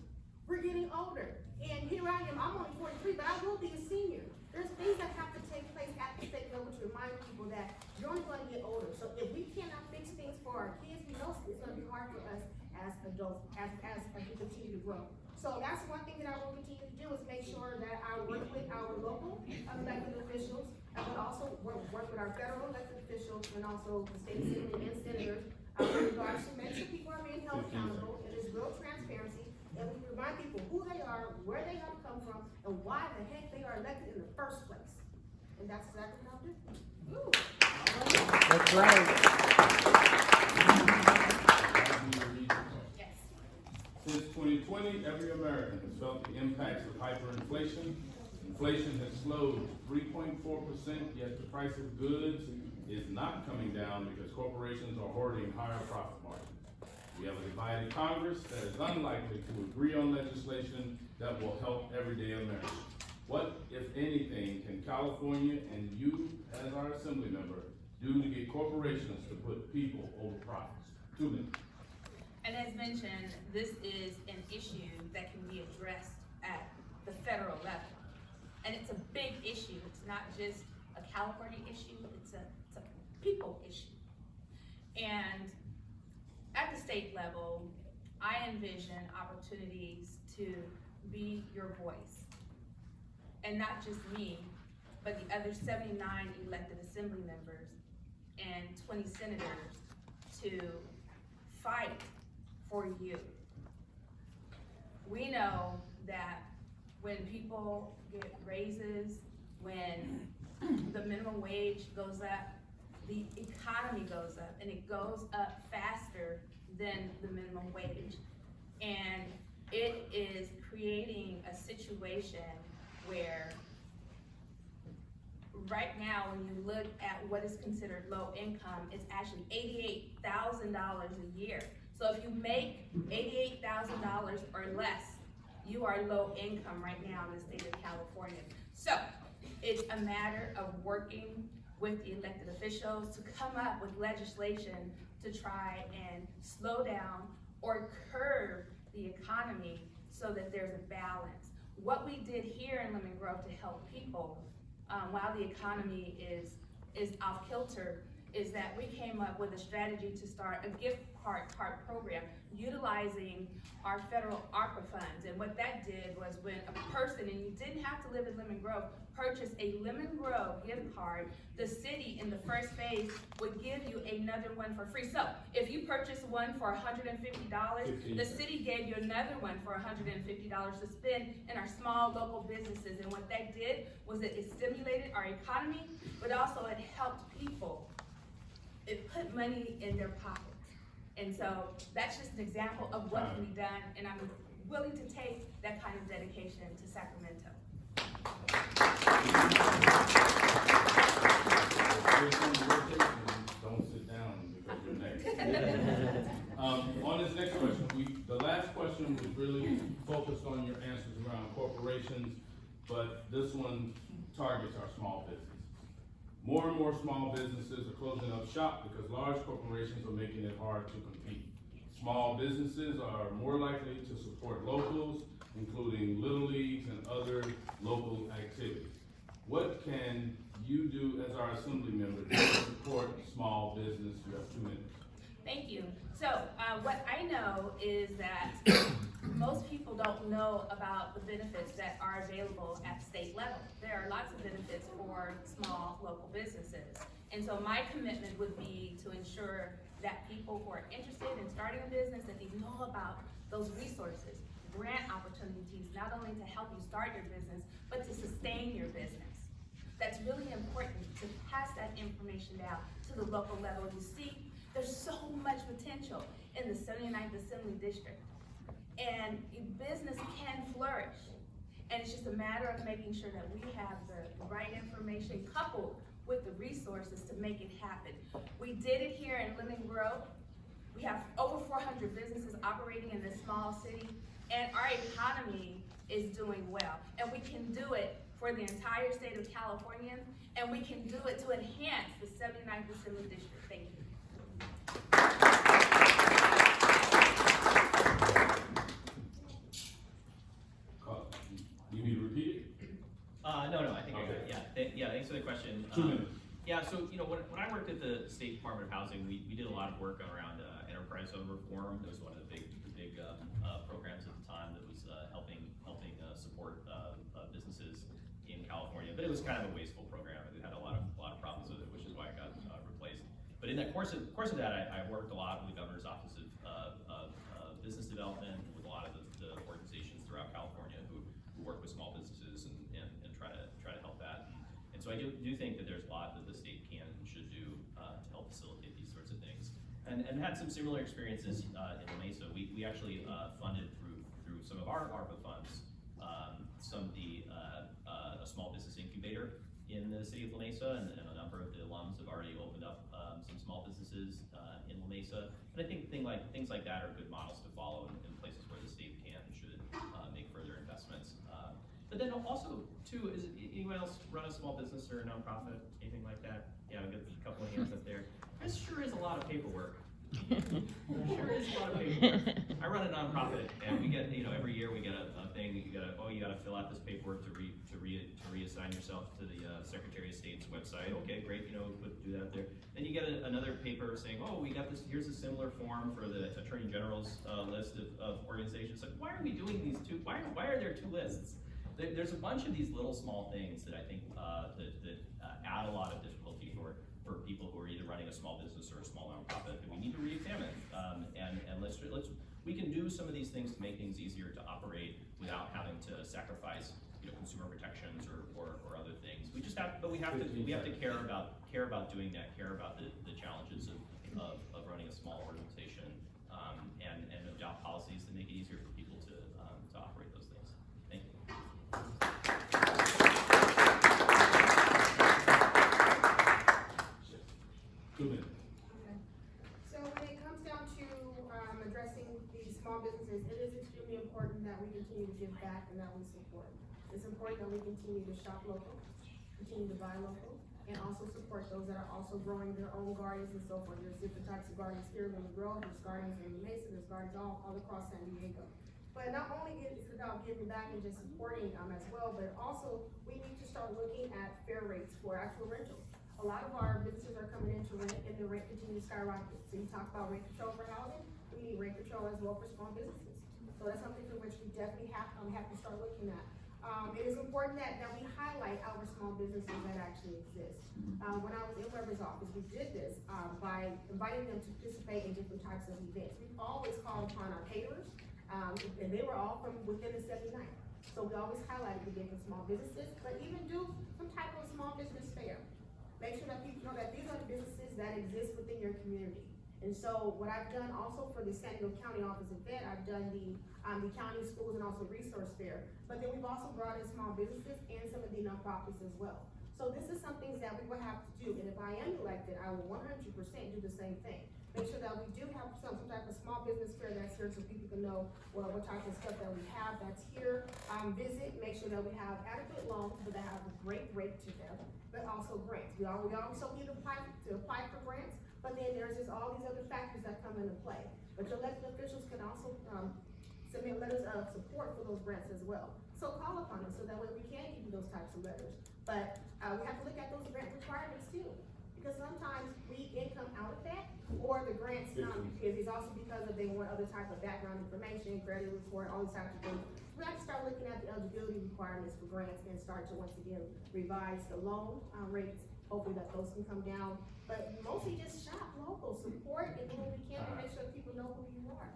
We're getting older, and here I am, I'm only 43, but I will be a senior. There's things that have to take place at the state level to remind people that you're only gonna get older. So if we cannot fix things for our kids, we know it's gonna be hard for us as adults, as we continue to grow. So that's one thing that I will continue to do, is make sure that I work with our local elected officials, but also work with our federal elected officials, and also the state assembly and senators, in regards to make sure people are being held accountable. It is real transparency, and we remind people who they are, where they have come from, and why the heck they are elected in the first place. And that's exactly what I'll do. Ooh. That's right. Yes. Since 2020, every American has felt the impacts of hyperinflation. Inflation has slowed 3.4%, yet the price of goods is not coming down because corporations are hoarding higher profit margins. We have a divided Congress that is unlikely to agree on legislation that will help everyday Americans. What, if anything, can California and you, as our assembly member, do to get corporations to put people over profits? 2 minutes. And as mentioned, this is an issue that can be addressed at the federal level. And it's a big issue. It's not just a California issue, it's a people issue. And at the state level, I envision opportunities to be your voice. And not just me, but the other 79 elected assembly members and 20 senators to fight for you. We know that when people get raises, when the minimum wage goes up, the economy goes up, and it goes up faster than the minimum wage. And it is creating a situation where right now, when you look at what is considered low income, it's actually $88,000 a year. So if you make $88,000 or less, you are low income right now in the state of California. So it's a matter of working with the elected officials to come up with legislation to try and slow down or curb the economy so that there's a balance. What we did here in Lemon Grove to help people while the economy is off kilter is that we came up with a strategy to start a gift card program utilizing our federal ARPA funds. And what that did was when a person, and you didn't have to live in Lemon Grove, purchased a Lemon Grove gift card, the city in the first phase would give you another one for free. So if you purchase one for $150, the city gave you another one for $150 to spend in our small local businesses. And what that did was it stimulated our economy, but also it helped people. It put money in their pockets. And so that's just an example of what can be done, and I'm willing to take that kind of dedication to Sacramento. Don't sit down because you're next. On this next question, the last question was really focused on your answers around corporations, but this one targets our small business. More and more small businesses are closing up shop because large corporations are making it hard to compete. Small businesses are more likely to support locals, including Little Leagues and other local activities. What can you do as our assembly member to support small business? You have 2 minutes. Thank you. So what I know is that most people don't know about the benefits that are available at state level. There are lots of benefits for small local businesses. And so my commitment would be to ensure that people who are interested in starting a business, that they know about those resources, grant opportunities, not only to help you start your business, but to sustain your business. That's really important to pass that information down to the local level. You see, there's so much potential in the 79th Assembly District. And business can flourish. And it's just a matter of making sure that we have the right information coupled with the resources to make it happen. We did it here in Lemon Grove. We have over 400 businesses operating in this small city, and our economy is doing well. And we can do it for the entire state of California, and we can do it to enhance the 79th Assembly District. Thank you. You need to repeat it? No, I think I got it. Okay. Yeah, thanks for the question. 2 minutes. Yeah, so, you know, when I worked at the State Department of Housing, we did a lot of work around enterprise zone reform. It was one of the big programs at the time that was helping support businesses in California. But it was kind of a wasteful program. It had a lot of problems with it, which is why it got replaced. But in that course of that, I worked a lot with the Governor's Office of Business Development, with a lot of the organizations throughout California who work with small businesses and try to help that. And so I do think that there's a lot that the state can and should do to help facilitate these sorts of things. And had some similar experiences in La Mesa. We actually funded through some of our ARPA funds a small business incubator in the city of La Mesa, and a number of the alums have already opened up some small businesses in La Mesa. And I think things like that are good models to follow in places where the state can and should make further investments. But then also, too, is anyone else run a small business or a nonprofit, anything like that? Yeah, I've got a couple of hands up there. There sure is a lot of paperwork. Sure is a lot of paperwork. I run a nonprofit, and we get, every year we get a thing. You gotta fill out this paperwork to reassign yourself to the Secretary of State's website. Okay, great, do that there. Then you get another paper saying, oh, we got this. Here's a similar form for the Attorney General's list of organizations. Like, why are we doing these two? Why are there two lists? There's a bunch of these little small things that I think that add a lot of difficulty for people who are either running a small business or a small nonprofit that we need to re-examine. And we can do some of these things to make things easier to operate without having to sacrifice consumer protections or other things. We have to care about doing that, care about the challenges of running a small organization, and adopt policies that make it easier for people to operate those things. Thank you. Good. Okay. So when it comes down to addressing these small businesses, it is extremely important that we continue to give back and that we support. It's important that we continue to shop local, continue to buy local, and also support those that are also growing their own gardens and so forth. There's different types of gardens here in the Grove, there's gardens in Mesa, there's gardens all across San Diego. But not only is it about giving back and just supporting as well, but also we need to start looking at fair rates for actual rentals. A lot of our businesses are coming in to rent, and the rent continues to skyrocket. So you talk about rent control for housing, we need rent control as well for small businesses. So that's something for which we definitely have to start looking at. It is important that we highlight our small businesses that actually exist. When I was in Weber's office, we did this by inviting them to participate in different types of events. We always called upon our caterers, and they were all from within the 79. So we always highlighted the different small businesses, but even do some type of small business fair. Make sure that people know that these are the businesses that exist within your community. And so what I've done also for the San Diego County Office of Ed, I've done the county schools and also resource fair. But then we've also brought in small businesses and some of the nonprofits as well. So this is some things that we will have to do. And if I am elected, I will 100% do the same thing. Make sure that we do have some type of small business fair that's here so people can know what type of stuff that we have that's here. Visit, make sure that we have adequate loans, but that have a great rate to them, but also grants. We always need to apply for grants, but then there's just all these other factors that come into play. But your elected officials can also submit letters of support for those grants as well. So call upon us so that way we can give you those types of letters. But we have to look at those grant requirements too. Because sometimes we income out of that, or the grants is also because they want other type of background information, credit report, all these types of things. We have to start looking at the eligibility requirements for grants and start to once again revise the loan rates. Hopefully that those can come down. But mostly just shop local, support, and do what we can to make sure people know who you are.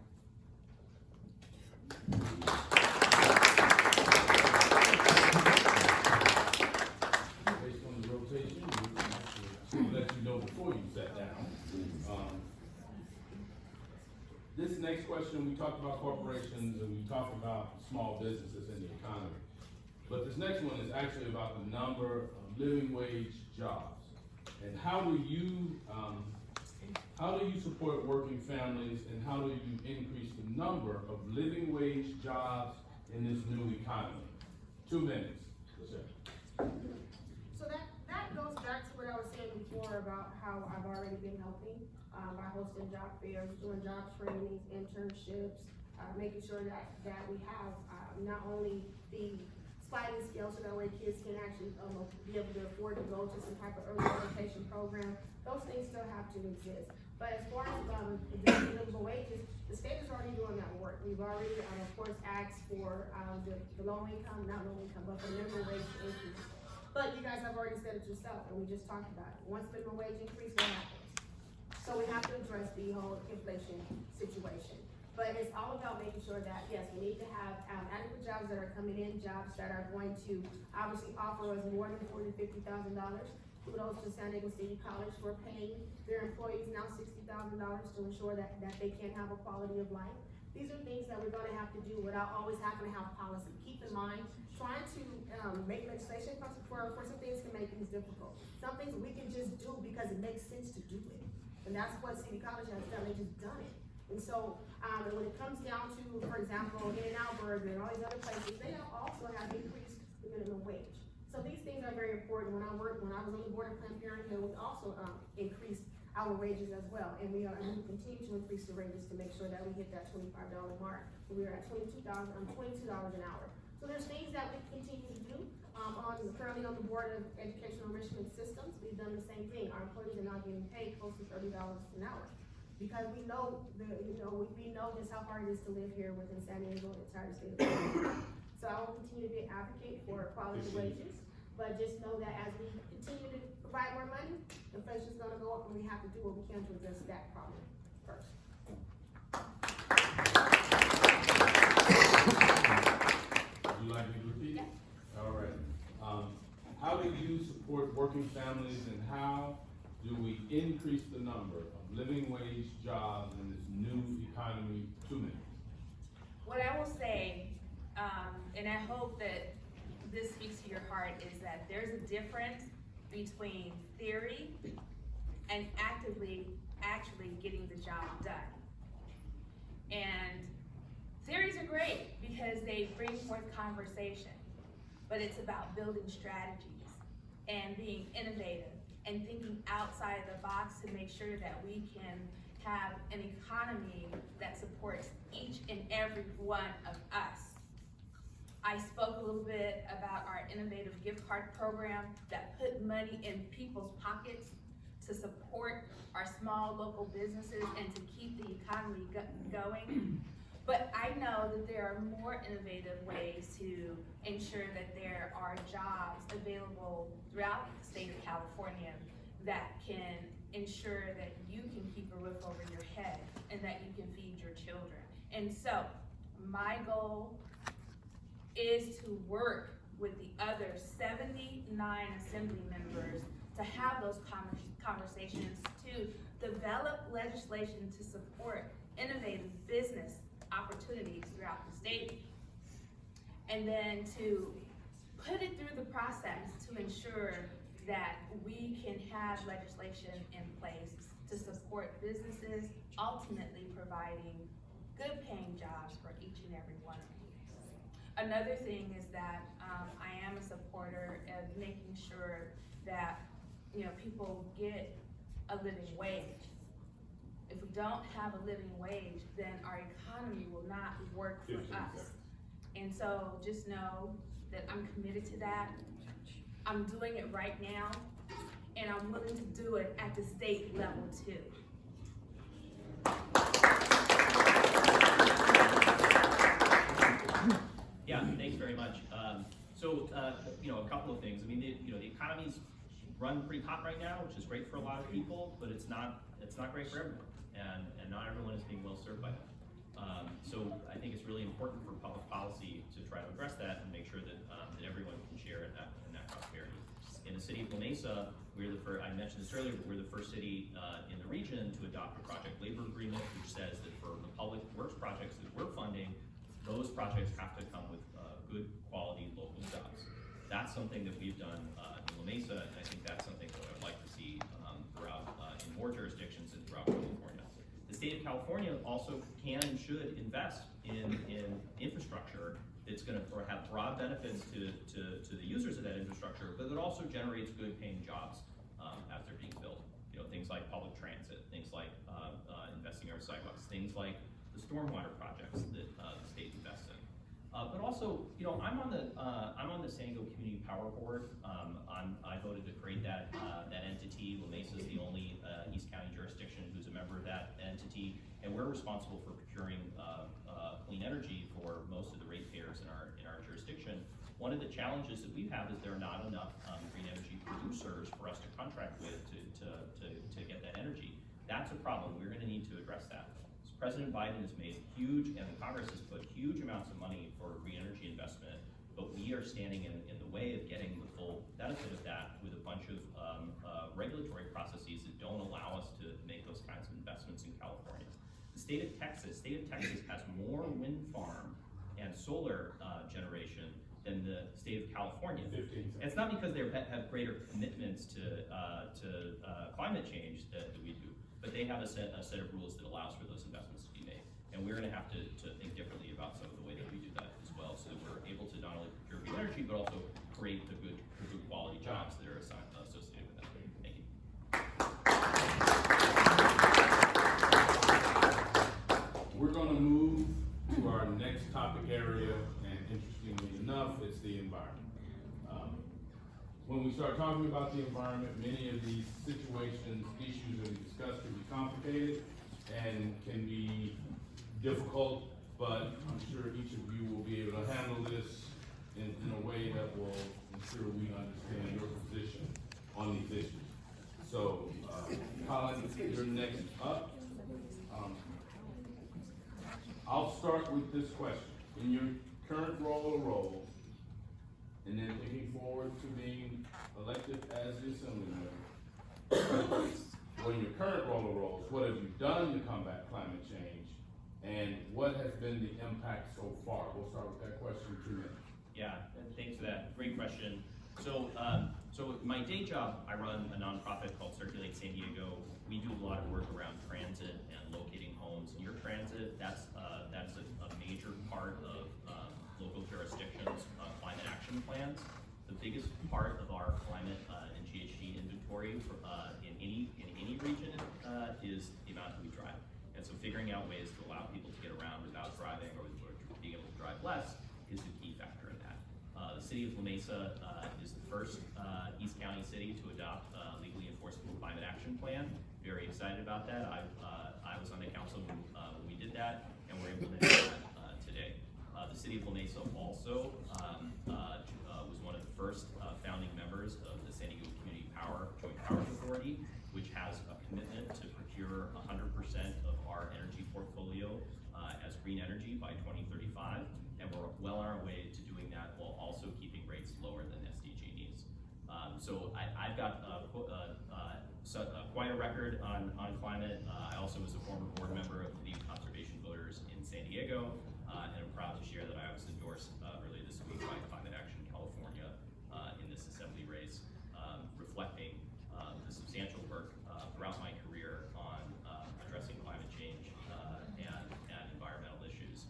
Based on the rotation, we'll let you know before you sat down. This next question, we talked about corporations and we talked about small businesses in the economy. But this next one is actually about the number of living wage jobs. And how do you support working families, and how do you increase the number of living wage jobs in this new economy? 2 minutes. So that goes back to what I was saying before about how I've already been helping, by hosting job fairs, doing job trainings, internships, making sure that we have, not only the sliding scale so that way kids can actually, be able to afford to go to some type of early education program. Those things still have to exist. But as far as, the livable wages, the state is already doing that work. We've already, of course, asked for, the low income, not low income, but the minimum wage to increase. But you guys have already said it yourself, and we just talked about it. Once minimum wage increase, what happens? So we have to address the whole inflation situation. But it's all about making sure that, yes, we need to have, adequate jobs that are coming in, jobs that are going to obviously offer us more than $40,000 to $50,000. Kudos to San Diego City College for paying their employees now $60,000 to ensure that they can have a quality of life. These are things that we're gonna have to do without always having to have policy. Keep in mind, trying to make legislation for some things can make things difficult. Some things we can just do because it makes sense to do it. And that's what City College has done, they just done it. And so, and when it comes down to, for example, In-N-Out Burger and all these other places, they also have increased the minimum wage. So these things are very important. When I was on the board of Planned Parenthood, we also increased our wages as well. And we continue to increase the wages to make sure that we hit that $25 mark. We are at $22 an hour. So there's things that we continue to do. Currently on the board of Educational Enrichment Systems, we've done the same thing. Our employees are now getting paid close to $30 an hour. Because we know just how hard it is to live here within San Diego and the entire state of Florida. So I will continue to be an advocate for quality wages, but just know that as we continue to provide more money, inflation's gonna go up, and we have to do what we can to address that problem first. Would you like me to repeat? Yeah. All right. How do you support working families, and how do we increase the number of living wage jobs in this new economy? 2 minutes. What I will say, and I hope that this speaks to your heart, is that there's a difference between theory and actually getting the job done. And theories are great because they bring forth conversation, but it's about building strategies and being innovative and thinking outside of the box to make sure that we can have an economy that supports each and every one of us. I spoke a little bit about our innovative gift card program that put money in people's pockets to support our small local businesses and to keep the economy going. But I know that there are more innovative ways to ensure that there are jobs available throughout the state of California that can ensure that you can keep a roof over your head and that you can feed your children. And so my goal is to work with the other 79 assembly members to have those conversations, to develop legislation to support innovative business opportunities throughout the state, and then to put it through the process to ensure that we can have legislation in place to support businesses, ultimately providing good paying jobs for each and every one of you. Another thing is that I am a supporter of making sure that people get a living wage. If we don't have a living wage, then our economy will not work for us. And so just know that I'm committed to that. I'm doing it right now, and I'm willing to do it at the state level too. Yeah, thanks very much. A couple of things. I mean, the economy's run pretty hot right now, which is great for a lot of people, but it's not great for everyone, and not everyone is being well served by that. So I think it's really important for public policy to try to address that and make sure that everyone can share in that prosperity. In the city of La Mesa, we're the first. I mentioned this earlier, but we're the first city in the region to adopt a project labor agreement, which says that for the public works projects that we're funding, those projects have to come with good quality local jobs. That's something that we've done in La Mesa, and I think that's something that I'd like to see state of California also can and should invest in infrastructure that's gonna have broad benefits to the users of that infrastructure, but it also generates good paying jobs as they're being built. You know, things like public transit, things like investing in our sidewalks, things like the stormwater projects that the state invests in. But also, you know, I'm on the San Diego Community Power Board. I voted to create that entity. La Mesa is the only East County jurisdiction who's a member of that entity, and we're responsible for procuring clean energy for most of the ratepayers in our jurisdiction. One of the challenges that we have is there are not enough green energy producers for us to contract with to get that energy. That's a problem. We're going to need to address that. So President Biden has made huge, and the Congress has put huge amounts of money for green energy investment, but we are standing in the way of getting the full benefit of that with a bunch of regulatory processes that don't allow us to make those kinds of investments in California. The state of Texas has more wind farm and solar generation than the state of California. 15. And it's not because they have greater commitments to climate change that we do, but they have a set of rules that allows for those investments to be made. And we're gonna have to think differently about some of the way that we do that as well, so that we're able to not only procure green energy, but also create the good quality jobs that are associated with that. Thank you. We're gonna move to our next topic area, and interestingly enough, it's the environment. When we start talking about the environment, many of these situations, issues that we discuss can be complicated and can be difficult, but I'm sure each of you will be able to handle this in a way that will ensure we understand your position on these issues. So, Colin, you're next up. I'll start with this question. In your current role or roles, and then looking forward to being elected as the Assemblyman, well, in your current role or roles, what have you done to combat climate change, and what has been the impact so far? We'll start with that question, 2 minutes. Yeah, thanks for that. Great question. So, my day job, I run a nonprofit called Circulate San Diego. We do a lot of work around transit and locating homes near transit. That's a major part of local jurisdictions' climate action plans. The biggest part of our climate and GHG inventory in any region is the amount that we drive. And so, figuring out ways to allow people to get around without driving or being able to drive less is the key factor in that. The city of La Mesa is the first East County city to adopt a legally enforceable climate action plan. Very excited about that. I was on the council when we did that, and we're implementing that today. The city of La Mesa also was one of the first founding members of the San Diego Community Joint Powers Authority, which has a commitment to procure 100% of our energy portfolio as green energy by 2035, and we're well on our way to doing that while also keeping rates lower than SDG needs. So I've got quite a record on climate. I also was a former board member of the League of Conservation Voters in San Diego, and I'm proud to share that I was endorsed earlier this week by Climate Action California in this assembly race, reflecting the substantial work throughout my career on addressing climate change and environmental issues.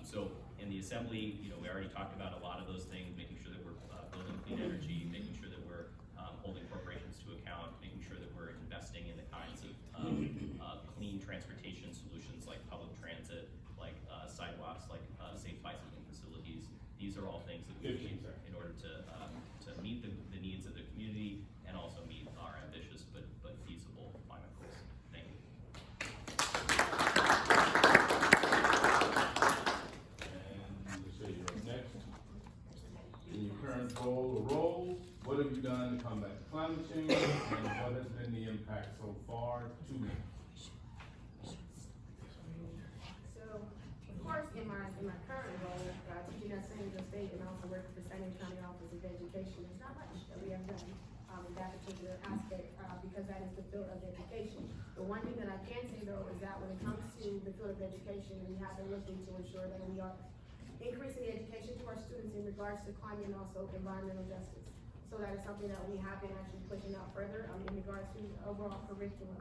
So in the assembly, you know, we already talked about a lot of those things, making sure that we're building clean energy, making sure that we're holding corporations to account, making sure that we're investing in the kinds of clean transportation solutions like public transit, like sidewalks, like safe bicycling facilities. These are all things that we need in order to meet the needs of the community and also meet our ambitious but feasible climate goals. Thank you. And let's say you're up next. In your current role or roles, what have you done to combat climate change, and what has been the impact so far? 2 minutes. So, of course, in my current role, teaching at San Diego State and also working for San Diego County Office of Education, there's not much that we have done in that particular aspect because that is the field of education. The one thing that I can say though is that when it comes to the field of education, we have been looking to ensure that we are increasing the education to our students in regards to climate and also environmental justice. So that is something that we have been actually pushing out further in regards to the overall curriculum.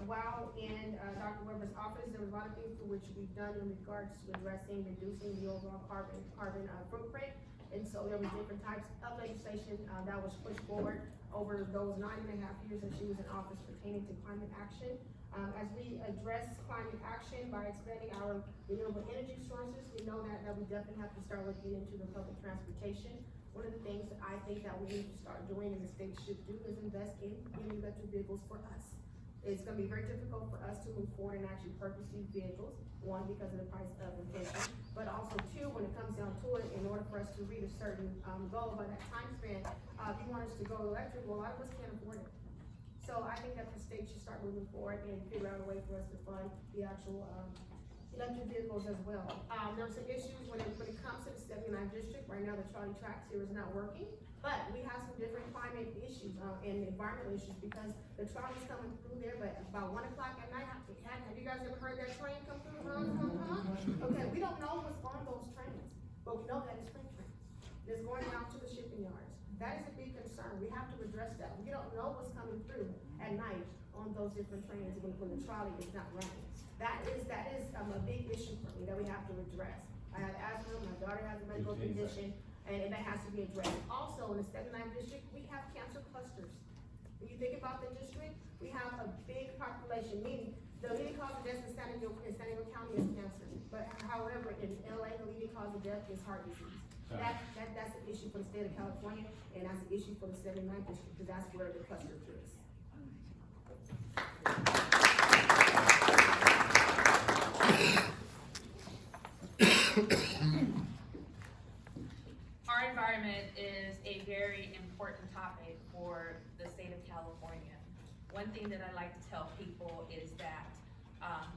While in Dr. Weber's office, there was a lot of things for which we've done in regards to addressing, reducing the overall carbon footprint. And so there was different types of legislation that was pushed forward over those 9.5 years that she was in office pertaining to climate action. As we address climate action by expanding our renewable energy sources, we know that we definitely have to start looking into the public transportation. One of the things that I think that we need to start doing and the state should do is invest in electric vehicles for us. It's gonna be very difficult for us to move forward and actually purchase these vehicles. One, because of the price of inflation, but also two, when it comes down to it, in order for us to reach a certain goal by that time span, if you want us to go electric, well, a lot of us can't afford it. So I think that the state should start moving forward and figure out a way for us to fund the actual electric vehicles as well. There are some issues when it comes to the 79th district. Right now, the trolley tracks here is not working, but we have some different climate issues and environmental issues because the trolley's coming through there, but about 1 o'clock at night, have you guys ever heard that train come through? Okay, we don't know what's on those trains, but we know that it's freight trains. It's going down to the shipping yards. That is a big concern. We have to address that. We don't know what's coming through at night on those different trains when the trolley is not running. That is a big issue for me that we have to address. I have asthma, my daughter has a medical condition, and that has to be addressed. Also, in the 79th district, we have cancer clusters. When you think about the district, we have a big population, meaning the leading cause of death in San Diego County is cancer. But however, in LA, the leading cause of death is heart disease. That's an issue for the state of California, and that's an issue for the 79th district, because that's where the cluster is. Our environment is a very important topic for the state of California. One thing that I like to tell people is that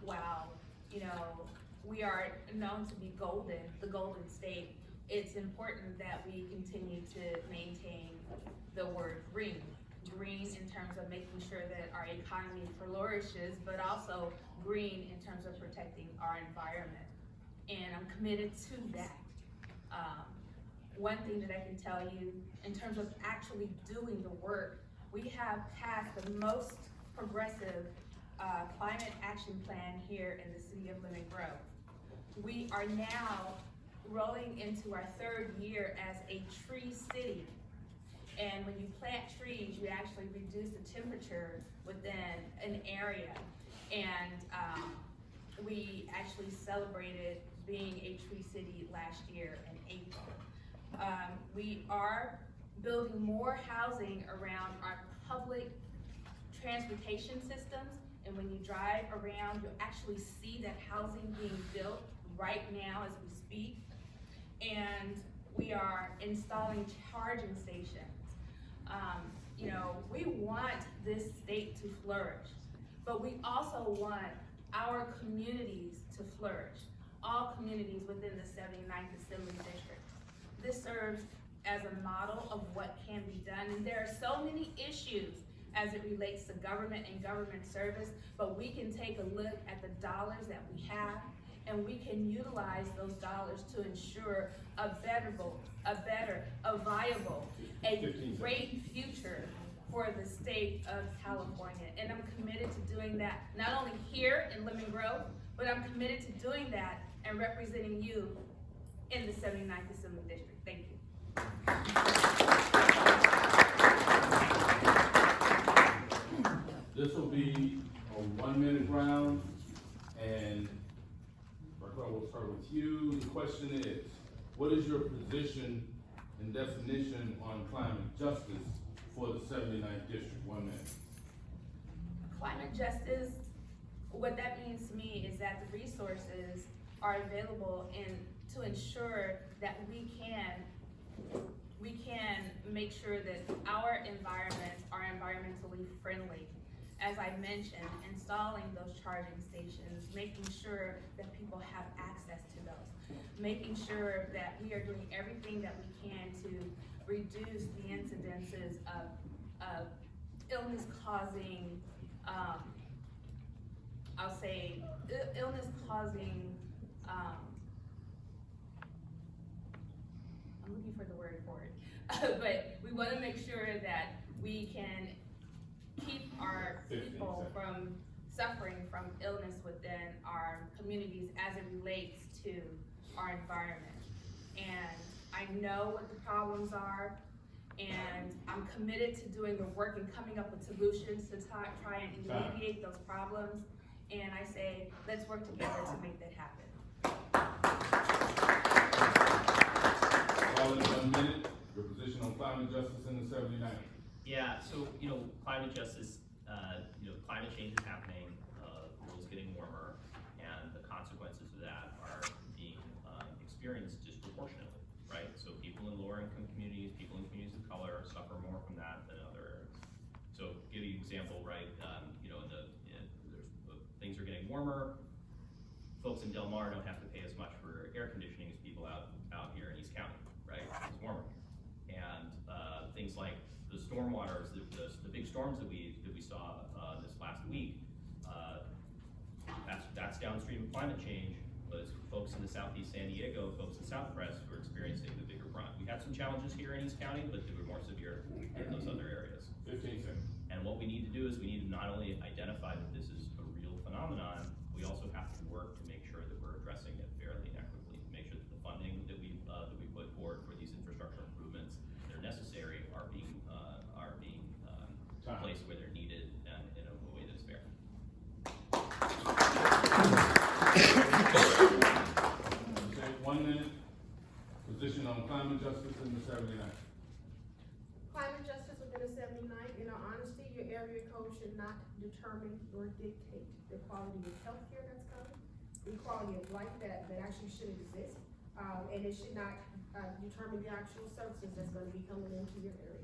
while, we are known to be golden, the golden state, it's important that we continue to maintain the word green. Green in terms of making sure that our economy flourishes, but also green in terms of protecting our environment. And I'm committed to that. One thing that I can tell you, in terms of actually doing the work, we have passed the most progressive climate action plan here in the city of Lemon Grove. We are now rolling into our 3rd year as a tree city. And when you plant trees, you actually reduce the temperature within an area. And we actually celebrated being a tree city last year in April. We are building more housing around our public transportation systems. And when you drive around, you'll actually see that housing being built right now as we speak. And we are installing charging stations. We want this state to flourish, but we also want our communities to flourish, all communities within the 79th Assembly District. This serves as a model of what can be done, and there are so many issues as it relates to government and government service, but we can take a look at the dollars that we have, and we can utilize those dollars to ensure a viable, a great future for the state of California. And I'm committed to doing that, not only here in Lemon Grove, but I'm committed to doing that and representing you in the 79th Assembly District. Thank you. This will be a 1-minute round, and Raquel, we'll start with you. The question is, what is your position and definition on climate justice for the 79th District? 1 minute. Climate justice, what that means to me is that the resources are available to ensure that we can make sure that our environments are environmentally friendly. As I mentioned, installing those charging stations, making sure that people have access to those, making sure that we are doing everything that we can to reduce the incidences of illness-causing, I'll say, illness-causing, I'm looking for the word for it, but we want to make sure that we can keep our people from suffering from illness within our communities as it relates to our environment. And I know what the problems are, and I'm committed to doing the work and coming up with solutions to try and alleviate those problems. And I say, let's work together to make that happen. All in 1 minute, your position on climate justice in the 79. Yeah, so, climate justice, climate change is happening, the world's getting warmer, and the consequences of that are being experienced disproportionately, right? So people in lower income communities, people in communities of color suffer more from that than other areas. So give you an example, right, things are getting warmer, folks in Del Mar don't have to pay as much for air conditioning as people out here in East County, right? It's warmer. And things like the stormwaters, the big storms that we saw this last week, that's downstream of climate change, but it's folks in the Southeast San Diego, folks in South Crest who are experiencing the bigger brunt. We had some challenges here in East County, but they were more severe in those other areas. 15 seconds. And what we need to do is we need to not only identify that this is a real phenomenon, we also have to work to make sure that we're addressing it fairly and equitably, to make sure that the funding that we put forward for these infrastructure improvements that are necessary are being placed where they're needed and in a way that's fair. Okay, 1 minute, position on climate justice in the 79. Climate justice within the 79, in all honesty, your area code should not determine or dictate the quality of healthcare that's coming, the quality of life that actually should exist, and it should not determine the actual services that's gonna be coming into your area.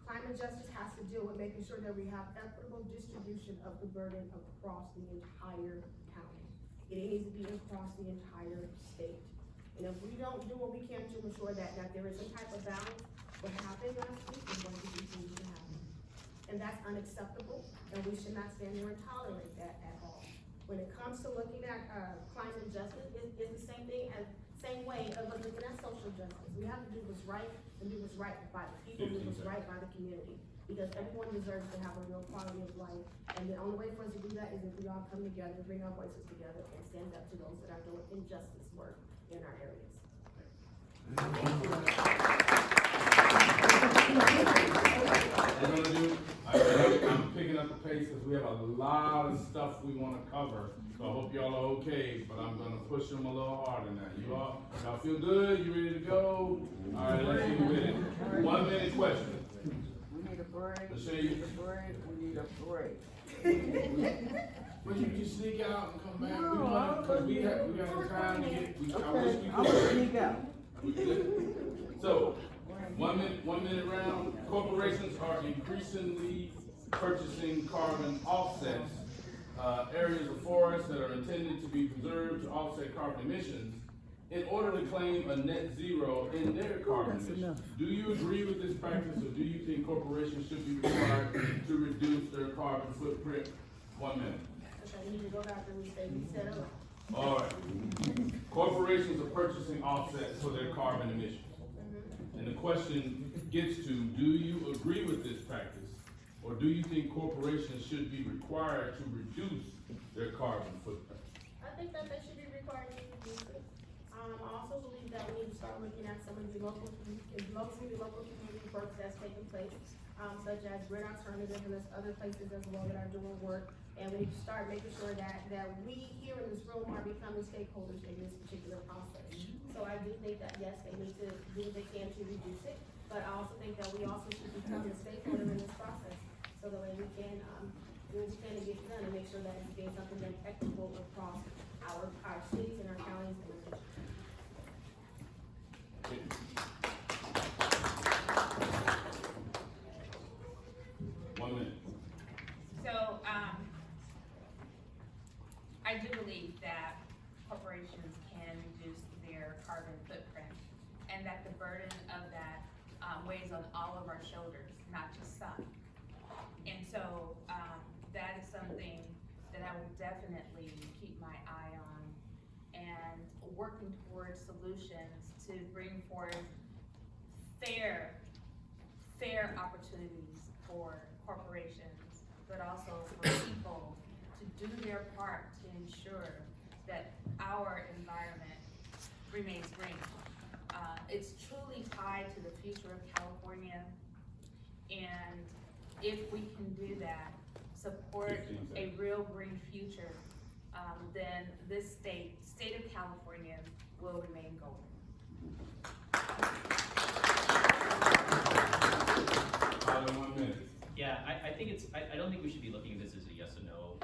Climate justice has to deal with making sure that we have equitable distribution of the burden across the entire county. It needs to be across the entire state. And if we don't do what we can to ensure that there is some type of balance, what happened last week is going to continue to happen. And that's unacceptable, and we should not stand there and tolerate that at all. When it comes to looking at climate justice, it's the same way of looking at social justice. We have to do what's right and do what's right by the people, do what's right by the community. Because everyone deserves to have a real quality of life. And the only way for us to do that is if we all come together, bring our voices together, and stand up to those that are doing injustice work in our areas. I'm picking up the pace because we have a lot of stuff we want to cover. So I hope y'all are okay, but I'm gonna push them a little harder now. Y'all feel good? You ready to go? All right, let's get with it. 1 minute question. We need a break. Lachey. We need a break. We need a break. But you can sneak out and come back. No, Because we got time to get, I wish we I'm gonna could. sneak out. We good? So, 1 minute round. Corporations are increasingly purchasing carbon offsets, areas of forest that are intended to be preserved to offset carbon emissions in order to claim a net zero in their carbon emissions. Do you agree with this practice, or do you think corporations should be required to reduce their carbon footprint? 1 minute. Okay, we need to go back and reset up. All right. Corporations are purchasing offsets for their carbon emissions. And the question gets to, do you agree with this practice? Or do you think corporations should be required to reduce their carbon footprint? I think that they should be required to reduce it. I also believe that we need to start looking at some of the local community work that's taking place, such as Grid Alternative, and there's other places as well that are doing work. And we need to start making sure that we here in this room are becoming stakeholders in this particular process. So I do think that, yes, they need to do what they can to reduce it, but I also think that we also should become a stakeholder in this process, so that way we can, do what we can to get it done and make sure that it's being something that's equitable across our cities and our counties and our districts. 1 minute. So, I do believe that corporations can reduce their carbon footprint, and that the burden of that weighs on all of our shoulders, not just some. And so, that is something that I will definitely keep my eye on, and working towards solutions to bring forth fair opportunities for corporations but also for people to do their part to ensure that our environment remains green. It's truly tied to the future of California, and if we can do that, support a real green future, then this state of California will remain golden. All in 1 minute. Yeah, I think it's, I don't think we should be looking at this as a yes or no,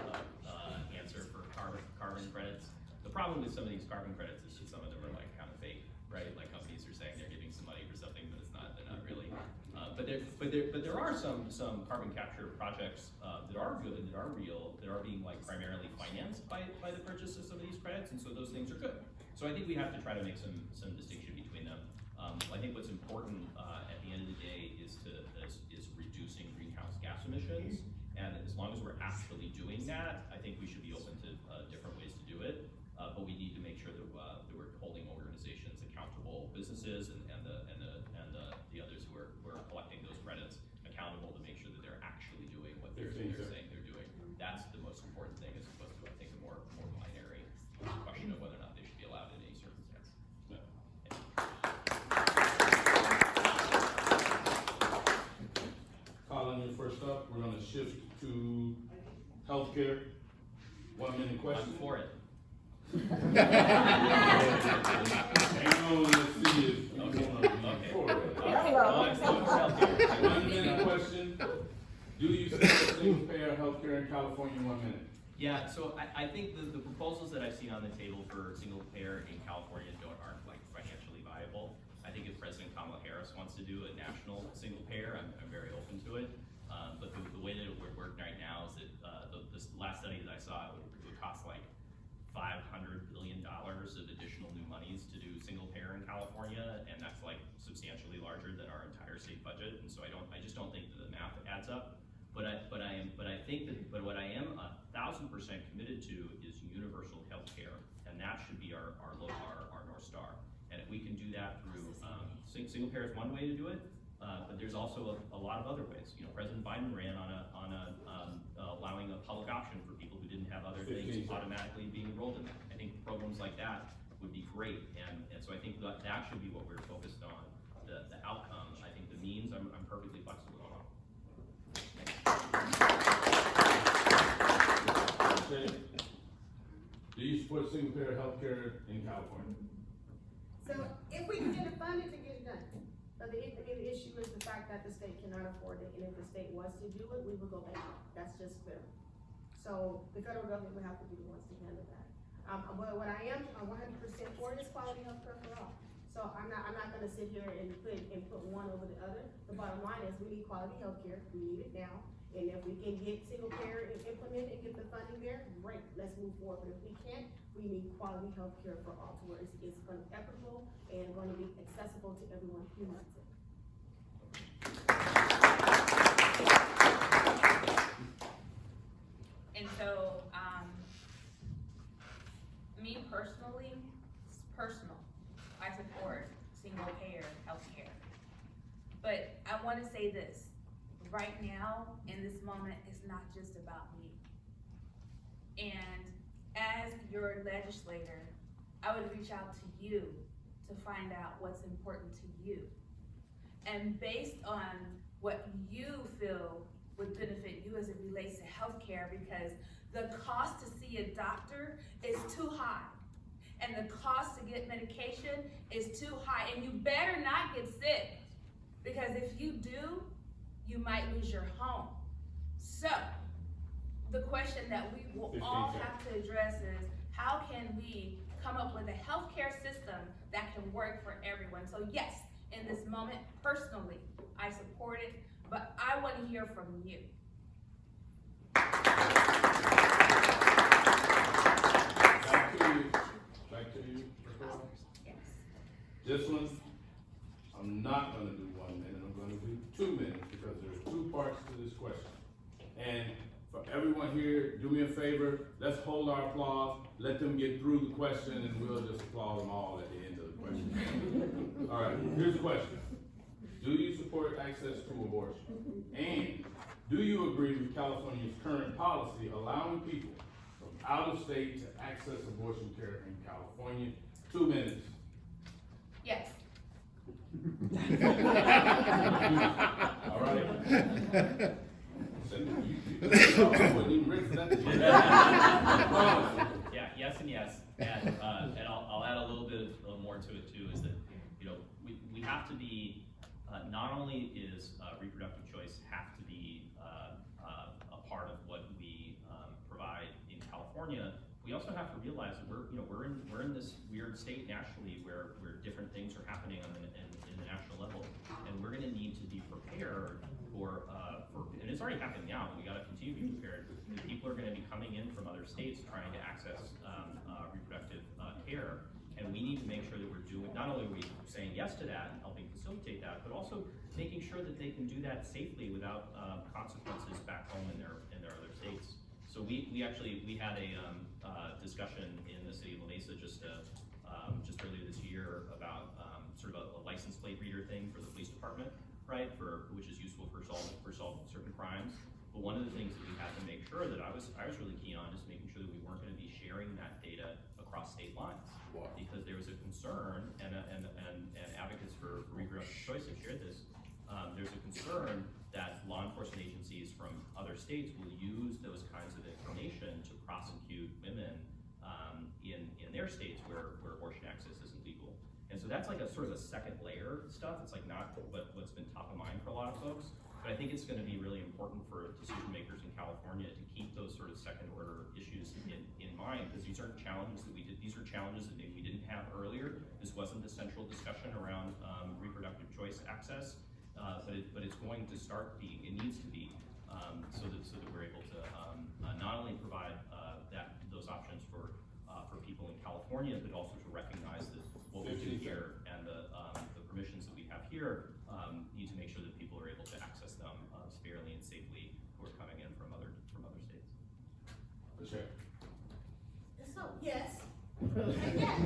answer for carbon credits. The problem with some of these carbon credits is just some of them are like kind of fake, right? Like companies are saying they're giving some money for something, but it's not, they're not really. But there are some carbon capture projects, that are good, that are real, that are being like primarily financed by the purchase of some of these credits, and so those things are good. So I think we have to try to make some distinction between them. I think what's important, at the end of the day is reducing greenhouse gas emissions, and as long as we're actually doing that, I think we should be open to different ways to do it. But we need to make sure that we're holding organizations accountable, businesses and the others who are collecting those credits accountable to make sure that they're actually doing what they're saying they're doing. That's the most important thing, as opposed to, I think, a more binary question of whether or not they should be allowed in any circumstance. Colin, you're first up. We're gonna shift to healthcare. 1 minute question. I'm for it. Hang on, let's see if you wanna be for it. I'm still for healthcare. 1 minute question. Do you support single payer healthcare in California? 1 minute. Yeah, so I think the proposals that I've seen on the table for single payer in California aren't like financially viable. I think if President Kamala Harris wants to do a national single payer, I'm very open to it. But the way that it would work right now is that the last study that I saw, it would cost like $500 billion of additional new monies to do single payer in California, and that's like substantially larger than our entire state budget. And so I just don't think that the math adds up. But what I am 1,000% committed to is universal health care, and that should be our North Star. And if we can do that through single payer is one way to do it, but there's also a lot of other ways. You know, President Biden ran on allowing a public option for people who didn't have other things automatically being enrolled in that. I think programs like that would be great, and so I think that should be what we're focused on. The outcome, I think the means, I'm perfectly flexible on. Okay. Do you support single payer healthcare in California? So if we can get it funded to get it done. But the issue is the fact that the state cannot afford it, and if the state was to do it, we would go back. That's just clear. So the federal government would have to be the ones to handle that. But what I am 100% for is quality health care for all. So I'm not gonna sit here and put one over the other. The bottom line is we need quality health care. We need it now. And if we can get single payer implemented and get the funding there, great, let's move forward. But if we can't, we need quality health care for all, to where it's going to be equitable and going to be accessible to everyone who wants it. And so, me personally, I support single payer healthcare. But I wanna say this, right now, in this moment, it's not just about me. And as your legislator, I would reach out to you to find out what's important to you. And based on what you feel would benefit you as it relates to healthcare, because the cost to see a doctor is too high. And the cost to get medication is too high. And you better not get sick, because if you do, you might lose your home. So, the question that we will all have to address is, how can we come up with a healthcare system that can work for everyone? So yes, in this moment, personally, I support it, but I want to hear from you. Back to you. Yes. This one, I'm not gonna do 1 minute, I'm gonna do 2 minutes, because there's 2 parts to this question. And for everyone here, do me a favor, let's hold our applause, let them get through the question, and we'll just applaud them all at the end of the question. All right, here's the question. Do you support access to abortion? And Do you agree with California's current policy allowing people from out of state to access abortion care in California? 2 minutes. Yes. All right. I wasn't even ready for that. Yeah, yes and yes, and I'll add a little bit more to it too, is that, you know, we have to be, not only is reproductive choice have to be a part of what we provide in California, we also have to realize that we're in this weird state nationally where different things are happening in the national level, and we're gonna need to be prepared for and it's already happening now, but we gotta continue to be prepared. People are gonna be coming in from other states trying to access reproductive care, and we need to make sure that we're doing, not only are we saying yes to that and helping facilitate that, but also making sure that they can do that safely without consequences back home in their other states. So we had a discussion in the city of La Mesa just earlier this year about sort of a license plate reader thing for the police department, right? Which is useful for solving certain crimes. But one of the things that we had to make sure that I was really keen on is making sure that we weren't going to be sharing that data across state lines. Wow. Because there was a concern, and advocates for reproductive choice have shared this. There's a concern that law enforcement agencies from other states will use those kinds of information to prosecute women in their states where abortion access isn't legal. And so that's like a sort of a second layer stuff. It's like not what's been top of mind for a lot of folks. But I think it's going to be really important for decision makers in California to keep those sort of second order issues in mind, because these are challenges that maybe we didn't have earlier. This wasn't the central discussion around reproductive choice access, but it's going to start being. It needs to be, so that we're able to not only provide those options for people in California, but also to recognize that what we do here and the permissions that we have here need to make sure that people are able to access them fairly and safely who are coming in from other states. Sure. So, yes. And yes.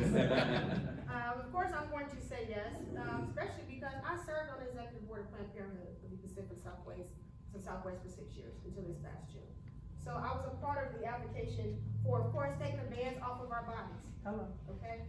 Of course, I'm going to say yes, especially because I served on the executive board of Planned Parenthood for the Pacific Southwest for 6 years until this past June. So I was a part of the application for, of course, taking the bans off of our bodies. Hello. Okay?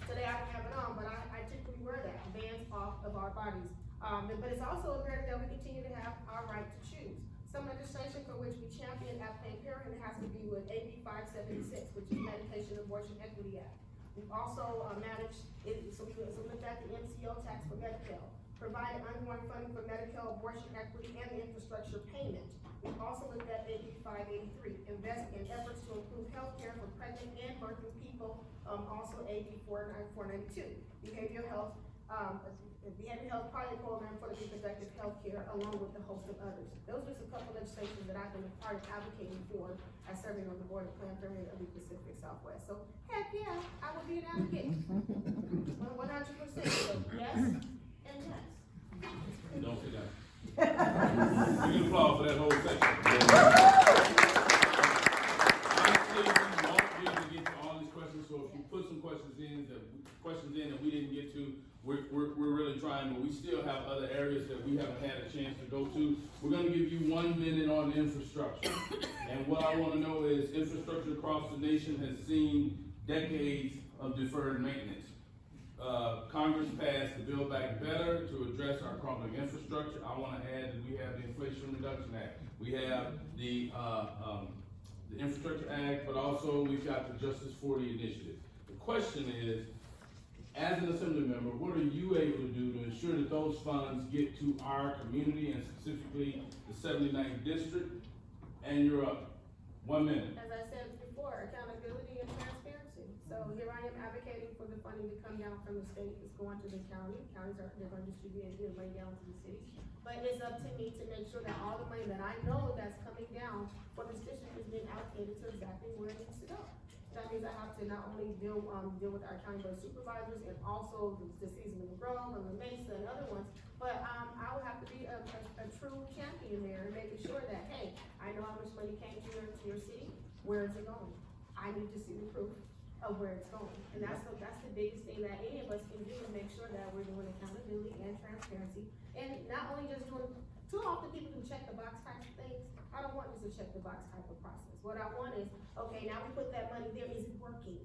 Today I don't have it on, but I typically wear that, bans off of our bodies. But it's also imperative that we continue to have our right to choose. Some legislation for which we champion at Planned Parenthood has to be with AB 576, which is Medication Abortion Equity Act. We've also managed, so we looked at the MCO tax for Medi-Cal, provided ongoing funding for Medi-Cal abortion equity and the infrastructure payment. We've also looked at AB 583, invest in efforts to improve health care for pregnant and birthing people, also AB 492, behavioral health pilot program for the reproductive health care, along with a host of others. Those are just a couple of legislations that I've been a part of advocating for as serving on the board of Planned Parenthood of the Pacific Southwest. So heck yeah, I would be an advocate. 100%. So yes and yes. Don't sit down. You can applaud for that whole section. Honestly, we won't be able to get to all these questions, so if you put some questions in that we didn't get to, we're really trying, but we still have other areas that we haven't had a chance to go to. We're gonna give you 1 minute on infrastructure. And what I wanna know is infrastructure across the nation has seen decades of deferred maintenance. Congress passed the Build Back Better to address our crumbling infrastructure. I want to add that we have the Inflation Reduction Act. We have the Infrastructure Act, but also we've got the Justice 40 initiative. The question is, as an assembly member, what are you able to do to ensure that those funds get to our community and specifically the 79th district? And you're up. 1 minute. As I said before, accountability and transparency. So here I am advocating for the funding to come down from the state. It's going to the county. Counties they're going to distribute it money down to the cities. But it's up to me to make sure that all the money that I know that's coming down for this district is being allocated to exactly where it needs to go. That means I have to not only deal with our county board of supervisors and also the Season of the Grove and La Mesa and other ones, but I will have to be a true champion there and making sure that, hey, I know how much money came to your city, where is it going? I need to see the proof of where it's going. And that's the biggest thing that any of us can do, to make sure that we're doing accountability and transparency. And not only just doing too often people can check the box type of things. I don't want this a check the box type of process. What I want is, okay, now we put that money there, is it working?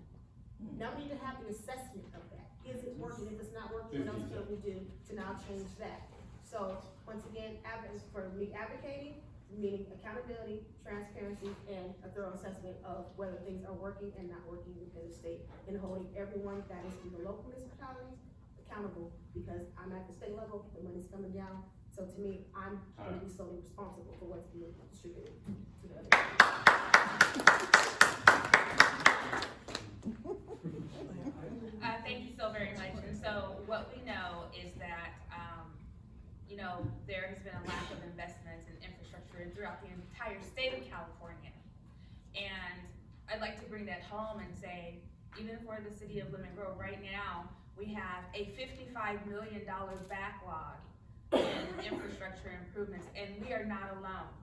Now we need to have an assessment of that. Is it working? If it's not working, what else can we do to now change that? So, once again, for me advocating, meaning accountability, transparency, and a thorough assessment of whether things are working and not working within the state, and holding everyone that is in the local municipalities accountable, because I'm at the state level, the money's coming down, so to me, I'm gonna be solely responsible for what's being distributed to the other. Thank you so very much. And so what we know is that, there has been a lack of investments in infrastructure throughout the entire state of California. And I'd like to bring that home and say, even for the city of Lemon Grove right now, we have a $55 million backlog in infrastructure improvements, and we are not alone.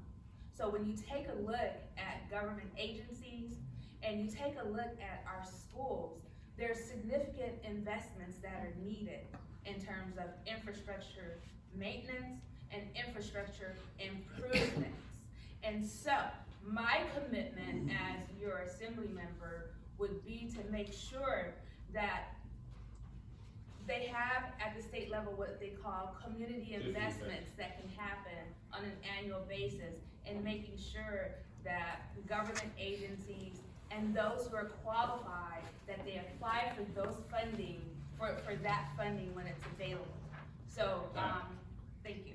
So when you take a look at government agencies and you take a look at our schools, there's significant investments that are needed in terms of infrastructure maintenance and infrastructure improvements. And so my commitment as your assembly member would be to make sure that they have at the state level what they call community investments that can happen on an annual basis, and making sure that government agencies and those who are qualified, that they apply for those funding, for that funding when it's available. So, thank you.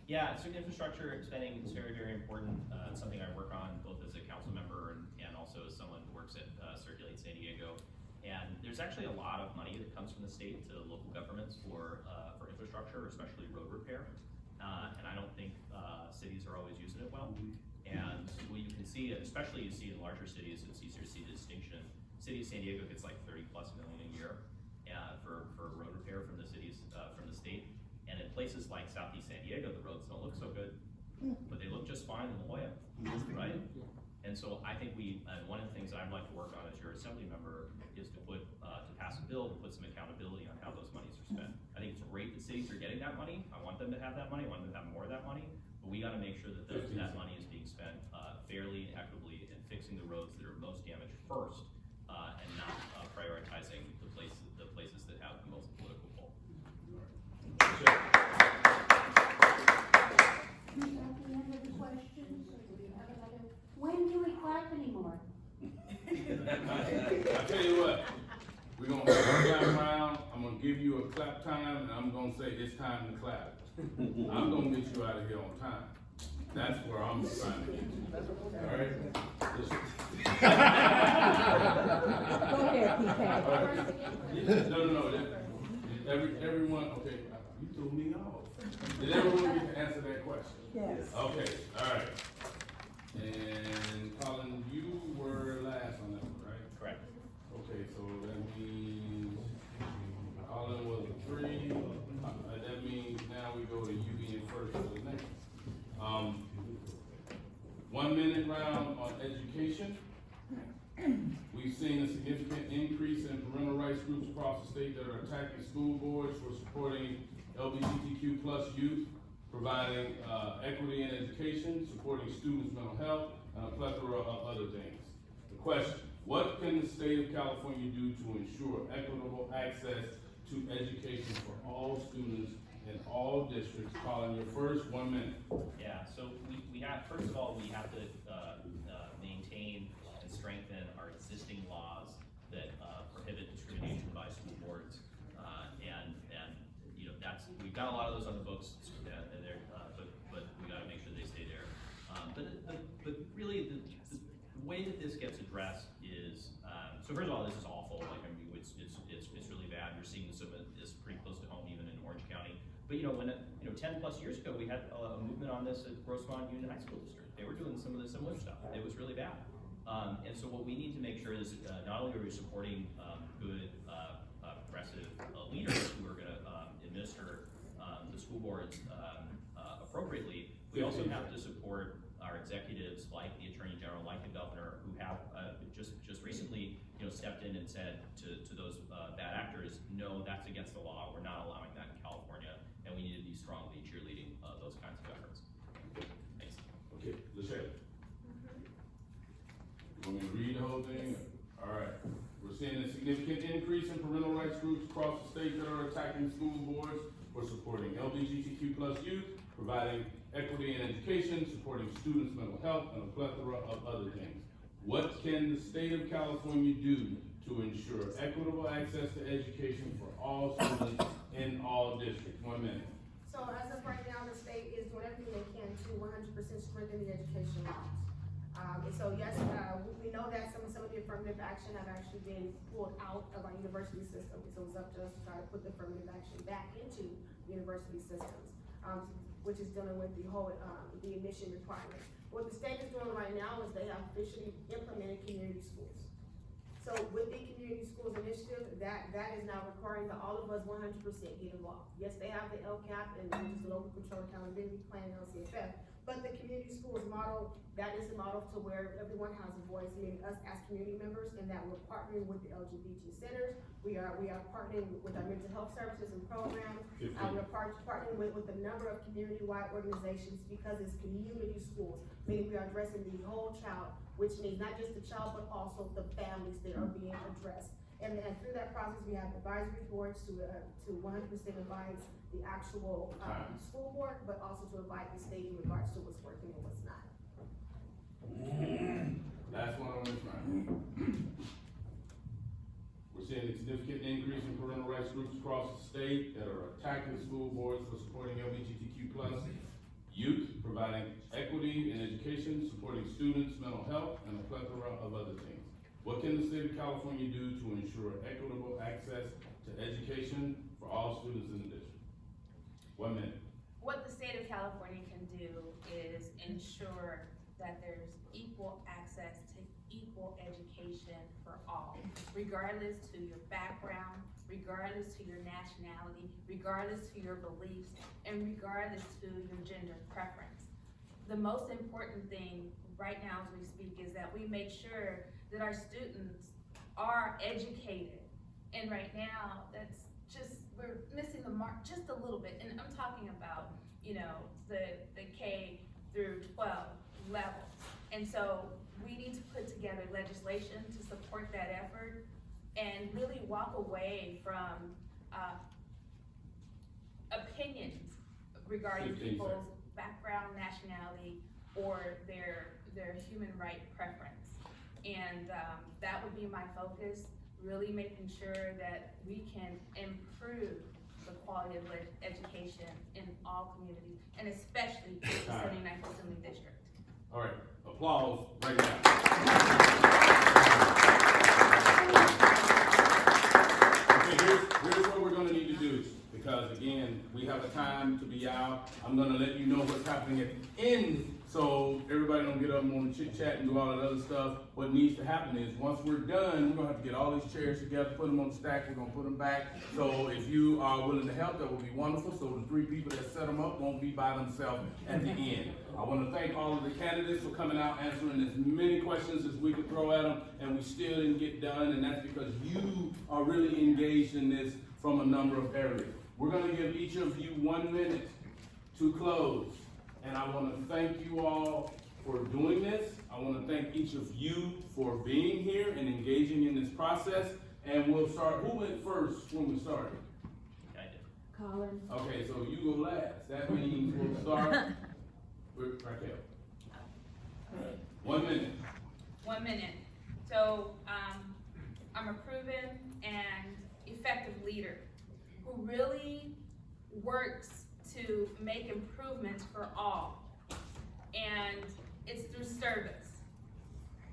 Yeah, so infrastructure spending is very, very important. It's something I work on both as a council member and also as someone who works at Circulate San Diego. And there's actually a lot of money that comes from the state to local governments for infrastructure, especially road repair. And I don't think cities are always using it well. And what you can see, especially you see in larger cities, it's easier to see the distinction. City of San Diego gets like 30+ million a year for road repair from the cities, from the state. And in places like Southeast San Diego, the roads don't look so good, but they look just fine in La Jolla, right? And so I think one of the things I'd like to work on as your assembly member is to pass a bill to put some accountability on how those monies are spent. I think it's great that cities are getting that money. I want them to have that money. I want them to have more of that money. But we got to make sure that that money is being spent fairly and equitably and fixing the roads that are most damaged first, and not prioritizing the places that have the most political pull. When do we clap anymore? I tell you what, we're gonna go down round, I'm gonna give you a clap time, and I'm gonna say it's time to clap. I'm gonna get you out of here on time. That's where I'm trying to get you. All right? Go ahead, PK. No. Everyone, okay, you threw me off. Did everyone get to answer that question? Yes. Okay, all right. And Colin, you were last on that one, right? Correct. Okay, so that means Colin was a 3. That means now we go to you being first for the next. 1 minute round on education. We've seen a significant increase in parental rights groups across the state that are attacking school boards for supporting LGBTQ+ youth, providing equity in education, supporting students' mental health, and a plethora of other things. The question, what can the state of California do to ensure equitable access to education for all students in all districts? Colin, your first 1 minute. Yeah, so we have, first of all, we have to maintain and strengthen our existing laws that prohibit discrimination by school boards. And we've got a lot of those on the books, and they're, but we gotta make sure they stay there. But really, the way that this gets addressed is, so first of all, this is awful. Like, I mean, it's really bad. You're seeing some of this pretty close to home, even in Orange County. But 10+ years ago, we had a movement on this at Rosemont Union High School District. They were doing some of the similar stuff. It was really bad. And so what we need to make sure is not only are we supporting good, progressive leaders who are going to administer the school boards appropriately, we also have to support our executives, like the Attorney General, like the Governor, who have just recently, have stepped in and said to those bad actors, no, that's against the law, we're not allowing that in California, and we need to be strongly cheerleading those kinds of efforts. Thanks. Okay, Lachey. You want me to read the whole thing? All right. We're seeing a significant increase in parental rights groups across the state that are attacking school boards for supporting LGBTQ+ youth, providing equity in education, supporting students' mental health, and a plethora of other things. What can the state of California do to ensure equitable access to education for all students in all districts? 1 minute. So as of right now, the state is doing everything they can to 100% strengthen the education laws. And so yes, we know that some of the affirmative action have actually been pulled out of our university system. So it's up to us to try to put the affirmative action back into university systems, which is dealing with the whole, the admission requirement. What the state is doing right now is they have officially implemented community schools. So with the community schools initiative, that is now requiring that all of us 100% get involved. Yes, they have the LCAP and which is the Local Control Accountability Plan, LCFF, but the community schools model, that is the model to where everyone has a voice, meaning us as community members, and that we're partnering with the LGBT centers. We are partnering with our mental health services and programs. We are partnering with a number of community-wide organizations because it's community schools, meaning we are addressing the whole child, which means not just the child, but also the families that are being addressed. And through that process, we have advisory boards to 100% advise the actual school board, but also to advise the state in regards to what's working and what's not. Last one on this round. We're seeing a significant increase in parental rights groups across the state that are attacking school boards for supporting LGBTQ+ youth, providing equity in education, supporting students' mental health, and a plethora of other things. What can the state of California do to ensure equitable access to education for all students in the district? 1 minute. What the state of California can do is ensure that there's equal access to equal education for all, regardless to your background, regardless to your nationality, regardless to your beliefs, and regardless to your gender preference. The most important thing right now as we speak is that we make sure that our students are educated. And right now, that's just, we're missing the mark just a little bit. And I'm talking about, you know, the K through 12 level. And so we need to put together legislation to support that effort and really walk away from opinions regarding people's background, nationality, or their human right preference. And that would be my focus, really making sure that we can improve the quality of education in all communities, and especially the 79th Assembly District. All right, applause right now. Okay, here's what we're gonna need to do, because again, we have a time to be out. I'm gonna let you know what's happening at the end, so everybody don't get up and wanna chit chat and do all that other stuff. What needs to happen is, once we're done, we're gonna have to get all these chairs together, put them on the stack, we're gonna put them back. So if you are willing to help, that would be wonderful, so the 3 people that set them up won't be by themselves at the end. I wanna thank all of the candidates for coming out, answering as many questions as we could throw at them, and we still didn't get done, and that's because you are really engaged in this from a number of areas. We're gonna give each of you 1 minute to close. And I want to thank you all for doing this. I want to thank each of you for being here and engaging in this process. And we'll start, who went first when we started? I did. Colin. Okay, so you go last. That means we'll start with Raquel. 1 minute. 1 minute. So I'm a proven and effective leader who really works to make improvements for all, and it's through service.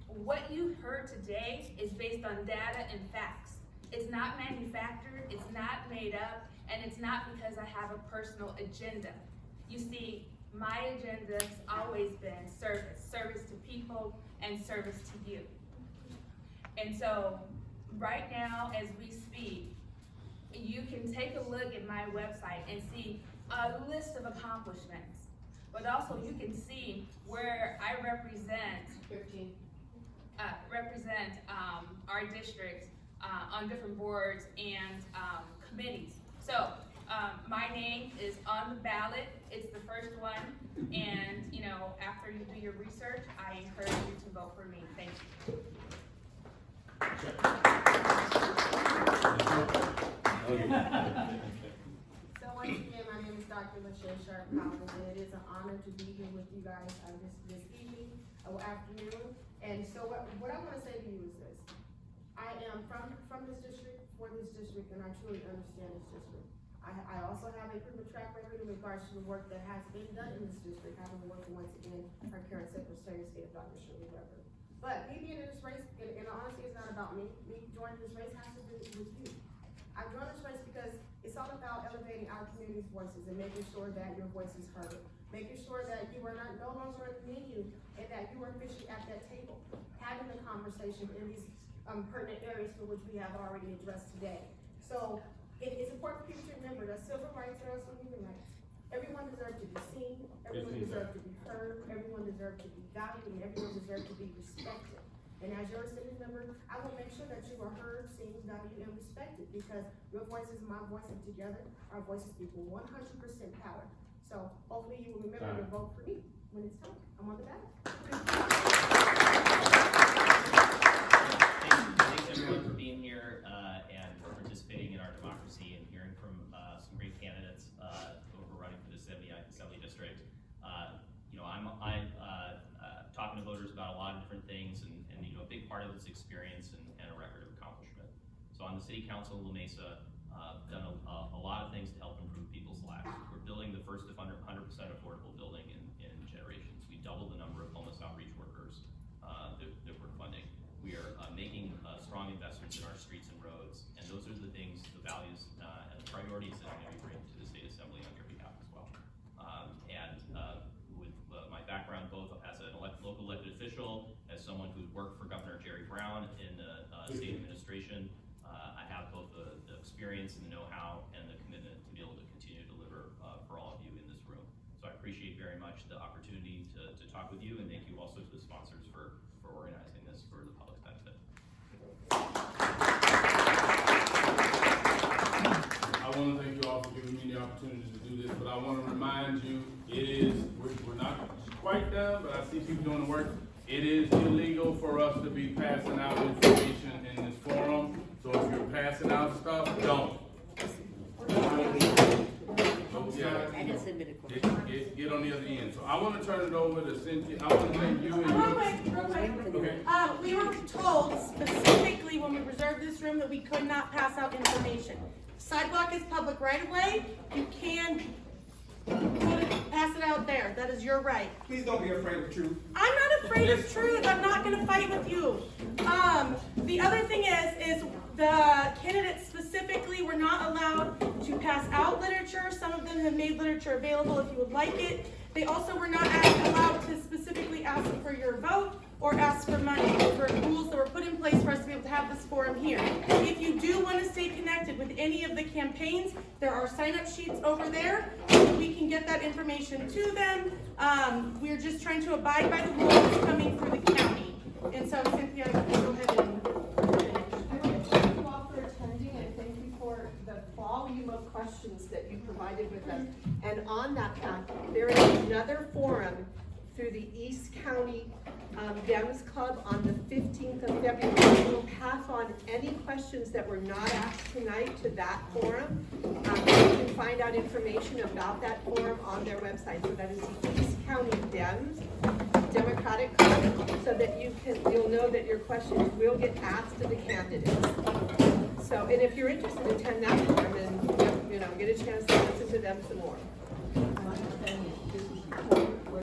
What you heard today is based on data and facts. It's not manufactured, it's not made up, and it's not because I have a personal agenda. You see, my agenda has always been service to people and service to you. And so right now, as we speak, you can take a look at my website and see a list of accomplishments, but also you can see where I represent 15. represent our district on different boards and committees. So my name is on the ballot. It's the first one, and you know, after you do your research, I encourage you to vote for me. Thank you. So once again, my name is Dr. LaShae Sharp Collins, and it is an honor to be here with you guys this evening or afternoon. And so what I want to say to you is this: I am from this district, for this district, and I truly understand this district. I also have a proven track record in regards to the work that has been done in this district, having worked once again our current Secretary of State, Dr. Shirley Weber. But me being in this race, and honestly, it's not about me. Me joining this race has to do with you. I joined this race because it's all about elevating our community's voices and making sure that your voice is heard. Making sure that you are no longer at the menu and that you are officially at that table, having the conversation in these pertinent areas for which we have already addressed today. So it's important for people to remember that civil rights are also human rights. Everyone deserves to be seen, everyone deserves to be heard, everyone deserves to be valued, and everyone deserves to be respected. And as your city member, I will make sure that you are heard, seen, valued, and respected, because your voice is my voice, and together our voices equal 100% power. So hopefully you will remember to vote for me when it's time. I'm on the ballot. Thanks everyone for being here and for participating in our democracy and hearing from some great candidates who are running for the Assembly District. You know, I'm talking to voters about a lot of different things, and you know, a big part of it's experience and a record of accomplishment. So on the City Council of La Mesa, done a lot of things to help improve people's lives. We're building the first 100% affordable building in generations. We doubled the number of homeless outreach workers that we're funding. We are making strong investments in our streets and roads, and those are the things, the values, and the priorities that I'm going to be bringing to the State Assembly on your behalf as well. With my background both as a local elected official, as someone who worked for Governor Jerry Brown in the state administration, I have both the experience and the know-how and the commitment to be able to continue to deliver for all of you in this room. So I appreciate very much the opportunity to talk with you, and thank you also to the sponsors for organizing this for the public's benefit. I want to thank you all for giving me the opportunity to do this, but I want to remind you, we're not quite done, but I see people doing the work. It is illegal for us to be passing out information in this forum, so if you're passing out stuff, don't. Get on the other end. So I want to turn it over to Cynthia. I want to thank you and you. Real quick. Okay. We were told specifically when we reserved this room that we could not pass out information. Sidewalk is public right of way. You can pass it out there. That is your right. Please don't be afraid of truth. I'm not afraid of truth. I'm not going to fight with you. The other thing is the candidates specifically were not allowed to pass out literature. Some of them have made literature available if you would like it. They also were not allowed to specifically ask for your vote or ask for money. Those were rules that were put in place for us to be able to have this forum here. If you do want to stay connected with any of the campaigns, there are sign-up sheets over there. We can get that information to them. We're just trying to abide by the rules coming through the county. And so, Cynthia, go ahead and finish. I want to thank you all for attending, and thank you for the volume of questions that you provided with us. And on that fact, there is another forum through the East County Dems Club on the 15th of February. We will pass on any questions that were not asked tonight to that forum. You can find out information about that forum on their website. So that is the East County Dems Democratic Club, so that you'll know that your questions will get asked to the candidates. So, and if you're interested, attend that forum and get a chance to listen to them some more.